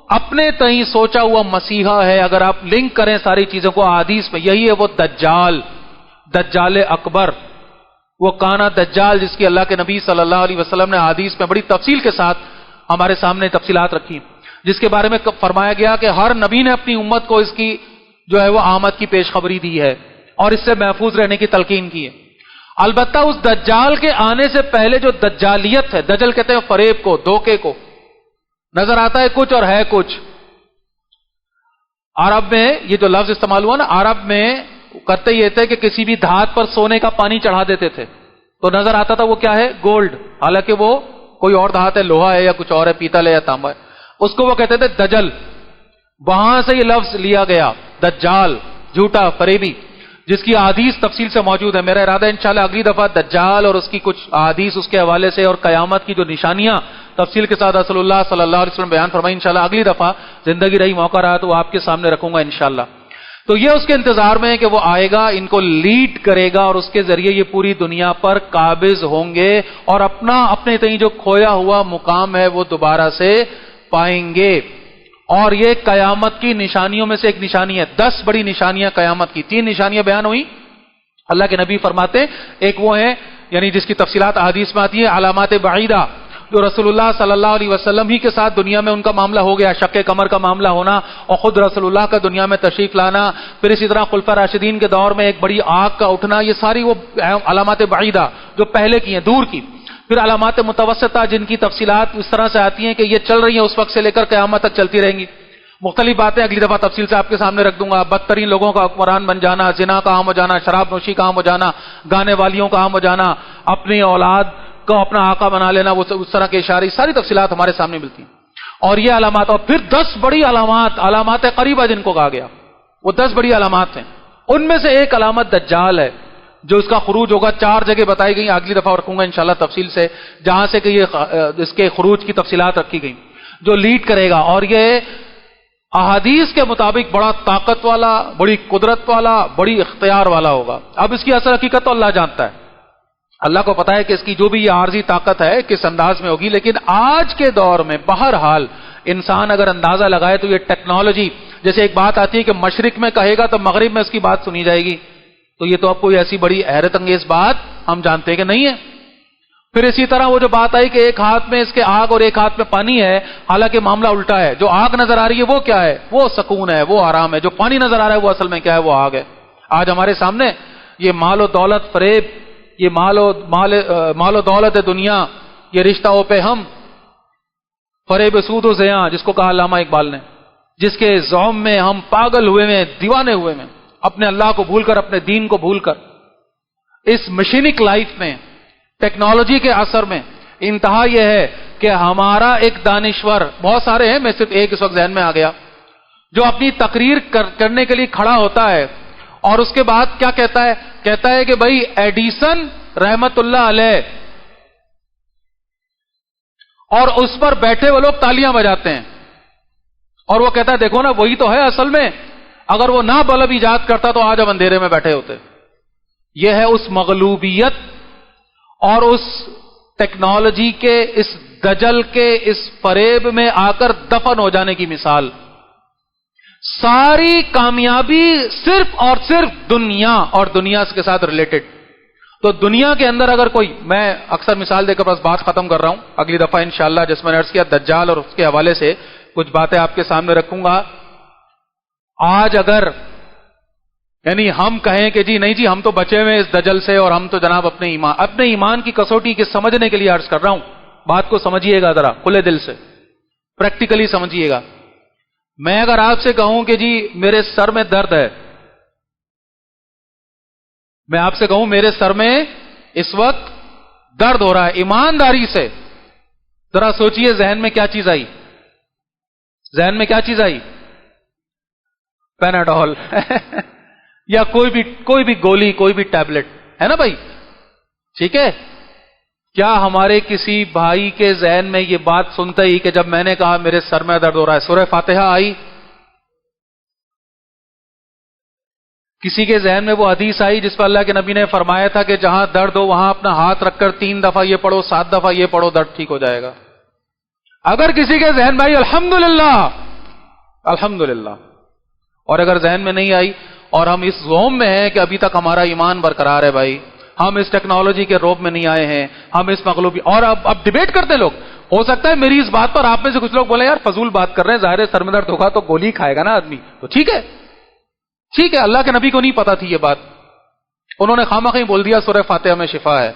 اپنے تئیں سوچا ہوا مسیحا ہے، اگر آپ لنک کریں ساری چیزوں کو احادیث میں، یہی ہے وہ دجال اکبر، وہ کانا دجال جس کی اللہ کے نبی صلی اللہ علیہ وسلم نے احادیث میں بڑی تفصیل کے ساتھ ہمارے سامنے تفصیلات رکھی، جس کے بارے میں فرمایا گیا کہ ہر نبی نے اپنی امت کو اس کی جو ہے وہ آمد کی پیشخبری دی ہے اور اس سے محفوظ رہنے کی تلقین کی ہے۔ البتہ اس دجال کے آنے سے پہلے جو دجالیت ہے، دجل کہتے ہیں فریب کو، دھوکے کو، نظر آتا ہے کچھ اور ہے کچھ۔ عرب میں یہ جو لفظ استعمال ہوا نا، عرب میں کرتے یہ تھے کہ کسی بھی دھات پر سونے کا پانی چڑھا دیتے تھے تو نظر آتا تھا وہ کیا ہے، گولڈ، حالانکہ وہ کوئی اور دھات ہے، لوہا ہے یا کچھ اور ہے، پیتل ہے یا تانبا ہے، اس کو وہ کہتے تھے دجل۔ وہاں سے یہ لفظ لیا گیا، دجال، جھوٹا، فریبی، جس کی احادیث تفصیل سے موجود ہے۔ میرا ارادہ ہے انشاءاللہ اگلی دفعہ دجال اور اس کی کچھ احادیث اس کے حوالے سے اور قیامت کی جو نشانیاں تفصیل کے ساتھ رسول اللہ صلی اللہ علیہ وسلم بیان فرمائیں، انشاءاللہ اگلی دفعہ زندگی رہی موقع رہا تو آپ کے سامنے رکھوں گا انشاءاللہ۔ تو یہ اس کے انتظار میں ہے کہ وہ آئے گا، ان کو لیڈ کرے گا اور اس کے ذریعے یہ پوری دنیا پر قابض ہوں گے اور اپنے تئیں جو کھویا ہوا مقام ہے وہ دوبارہ سے پائیں گے۔ اور یہ قیامت کی نشانیوں میں سے ایک نشانی ہے۔ 10 بڑی نشانیاں قیامت کی، 3 نشانیاں بیان ہوئی، اللہ کے نبی فرماتے ایک وہ ہے یعنی جس کی تفصیلات احادیث میں آتی ہے، علامات بعیدہ، جو رسول اللہ صلی اللہ علیہ وسلم ہی کے ساتھ دنیا میں ان کا معاملہ ہو گیا، شق قمر کا معاملہ ہونا اور خود رسول اللہ کا دنیا میں تشریف لانا، پھر اسی طرح خلفاء راشدین کے دور میں ایک بڑی آگ کا اٹھنا، یہ ساری وہ علامات بعیدہ جو پہلے کی ہیں، دور کی۔ پھر علامات متوسطہ جن کی تفصیلات اس طرح سے آتی ہیں کہ یہ چل رہی ہیں اس وقت سے لے کر قیامت تک چلتی رہیں گی۔ مختلف باتیں اگلی دفعہ تفصیل سے آپ کے سامنے رکھ دوں گا۔ بدترین لوگوں کا حکمران بن جانا، زنا کا عام ہو جانا، شراب نوشی کا عام ہو جانا، گانے والیوں کا عام ہو جانا، اپنی اولاد کو اپنا آقا بنا لینا، وہ اس طرح کے اشارے، ساری تفصیلات ہمارے سامنے ملتی ہیں۔ اور یہ علامات، اور پھر 10 بڑی علامات قریبہ جن کو کہا گیا، وہ 10 بڑی علامات ہیں۔ ان میں سے ایک علامت دجال ہے جو اس کا خروج ہوگا۔ 4 جگہ بتائی گئی، اگلی دفعہ رکھوں گا انشاءاللہ تفصیل سے، جہاں سے کہ یہ اس کے خروج کی تفصیلات رکھی گئی، جو لیڈ کرے گا۔ اور یہ احادیث کے مطابق بڑا طاقت والا، بڑی قدرت والا، بڑی اختیار والا ہوگا۔ اب اس کی اصل حقیقت تو اللہ جانتا ہے، اللہ کو پتا ہے کہ اس کی جو بھی یہ عارضی طاقت ہے کس انداز میں ہوگی، لیکن آج کے دور میں بہرحال انسان اگر اندازہ لگائے تو یہ ٹیکنالوجی، جیسے ایک بات آتی ہے کہ مشرق میں کہے گا تو مغرب میں اس کی بات سنی جائے گی، تو یہ تو اب کوئی ایسی بڑی حیرت انگیز بات ہم جانتے ہیں کہ نہیں ہے۔ پھر اسی طرح وہ جو بات آئی کہ ایک ہاتھ میں اس کے آگ اور ایک ہاتھ میں پانی ہے، حالانکہ معاملہ الٹا ہے۔ جو آگ نظر آ رہی ہے وہ کیا ہے؟ وہ سکون ہے، وہ آرام ہے۔ جو پانی نظر آ رہا ہے وہ اصل میں کیا ہے؟ وہ آگ ہے۔ آج ہمارے سامنے یہ مال و دولت، فریب، یہ مال و دولت دنیا، یہ رشتہ و پہ ہم، فریب سود و زیاں جس کو کہا علامہ اقبال نے، جس کے زوم میں ہم پاگل ہوئے میں، دیوانے ہوئے میں، اپنے اللہ کو بھول کر، اپنے دین کو بھول کر، اس مشینک لائف میں، ٹیکنالوجی کے اثر میں انتہا یہ ہے کہ ہمارا ایک دانشور، بہت سارے ہیں، میں صرف ایک اس وقت ذہن میں آ گیا، جو اپنی تقریر کرنے کے لیے کھڑا ہوتا ہے اور اس کے بعد کیا کہتا ہے؟ کہتا ہے کہ بھائی ایڈیسن رحمت اللہ علیہ، اور اس پر بیٹھے وہ لوگ تالیاں بجاتے ہیں، اور وہ کہتا ہے دیکھو نا وہی تو ہے، اصل میں اگر وہ نہ بلب ایجاد کرتا تو آج ہم اندھیرے میں بیٹھے ہوتے۔ یہ ہے اس مغلوبیت اور اس ٹیکنالوجی کے، اس دجل کے، اس فریب میں آ کر دفن ہو جانے کی مثال۔ ساری کامیابی صرف اور صرف دنیا اور دنیا کے ساتھ ریلیٹڈ۔ تو دنیا کے اندر اگر کوئی، میں اکثر مثال دے کر بس بات ختم کر رہا ہوں، اگلی دفعہ انشاءاللہ جس میں نے عرض کیا دجال اور اس کے حوالے سے کچھ باتیں آپ کے سامنے رکھوں گا۔ آج اگر یعنی ہم کہیں کہ جی نہیں جی ہم تو بچے ہوئے اس دجل سے، اور ہم تو جناب اپنے ایمان کی کسوٹی کے سمجھنے کے لیے عرض کر رہا ہوں، بات کو سمجھیے گا ذرا کھلے دل سے، پریکٹیکلی سمجھیے گا۔ میں اگر آپ سے کہوں کہ جی میرے سر میں درد ہے، میں آپ سے کہوں میرے سر میں اس وقت درد ہو رہا ہے، ایمانداری سے ذرا سوچئے ذہن میں کیا چیز آئی؟ ذہن میں کیا چیز آئی؟ پیناڈول یا کوئی بھی گولی، کوئی بھی ٹیبلٹ، ہے نا بھائی؟ ٹھیک ہے، کیا ہمارے کسی بھائی کے ذہن میں یہ بات سنتے ہی کہ جب میں نے کہا میرے سر میں درد ہو رہا ہے سورہ فاتحہ آئی؟ کسی کے ذہن میں وہ حدیث آئی جس پر اللہ کے نبی نے فرمایا تھا کہ جہاں درد ہو وہاں اپنا ہاتھ رکھ کر 3 دفعہ یہ پڑھو، 7 دفعہ یہ پڑھو، درد ٹھیک ہو جائے گا؟ اگر کسی کے ذہن میں آئی الحمدللہ الحمدللہ، اور اگر ذہن میں نہیں آئی اور ہم اس زوم میں ہیں کہ ابھی تک ہمارا ایمان برقرار ہے بھائی، ہم اس ٹیکنالوجی کے روب میں نہیں آئے ہیں، ہم اس مغلوبی، اور اب ڈیبیٹ کرتے ہیں لوگ. ہو سکتا ہے میری اس بات پر آپ میں سے کچھ لوگ بولے یار فضول بات کر رہے ہیں، ظاہر ہے سر میں درد ہوگا تو گولی کھائے گا نا آدمی، تو ٹھیک ہے ٹھیک ہے، اللہ کے نبی کو نہیں پتا تھی یہ بات، انہوں نے خامخواہ بول دیا سورہ فاتحہ میں شفا ہے،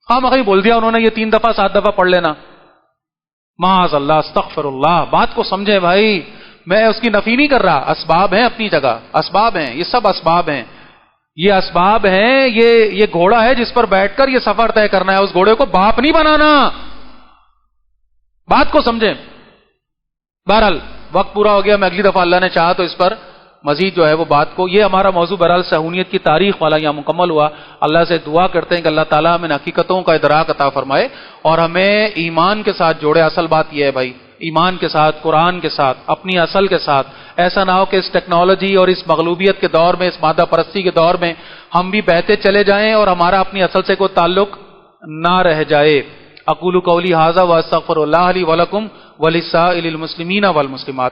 خامخواہ بول دیا انہوں نے یہ 3 دفعہ 7 دفعہ پڑھ لینا. معاذ اللہ، استغفر اللہ. بات کو سمجھے بھائی، میں اس کی نفی نہیں کر رہا، اسباب ہیں اپنی جگہ، اسباب ہیں، یہ سب اسباب ہیں، یہ اسباب ہیں. یہ گھوڑا ہے جس پر بیٹھ کر یہ سفر طے کرنا ہے، اس گھوڑے کو باپ نہیں بنانا. بات کو سمجھیں. بہرحال وقت پورا ہو گیا، میں اگلی دفعہ اللہ نے چاہا تو اس پر مزید جو ہے وہ بات کو، یہ ہمارا موضوع بہرحال صہیونیت کی تاریخ والا یہاں مکمل ہوا. اللہ سے دعا کرتے ہیں کہ اللہ تعالیٰ ہمیں حقیقتوں کا ادراک عطا فرمائے اور ہمیں ایمان کے ساتھ جوڑے. اصل بات یہ ہے بھائی، ایمان کے ساتھ، قرآن کے ساتھ، اپنی اصل کے ساتھ. ایسا نہ ہو کہ اس ٹیکنالوجی اور اس مغلوبیت کے دور میں، اس مادہ پرستی کے دور میں ہم بھی بہتے چلے جائیں اور ہمارا اپنی اصل سے کوئی تعلق نہ رہ جائے. اقول قولی ھذا واستغفر اللہ لی ولکم ولسائر المسلمین والمسلمات.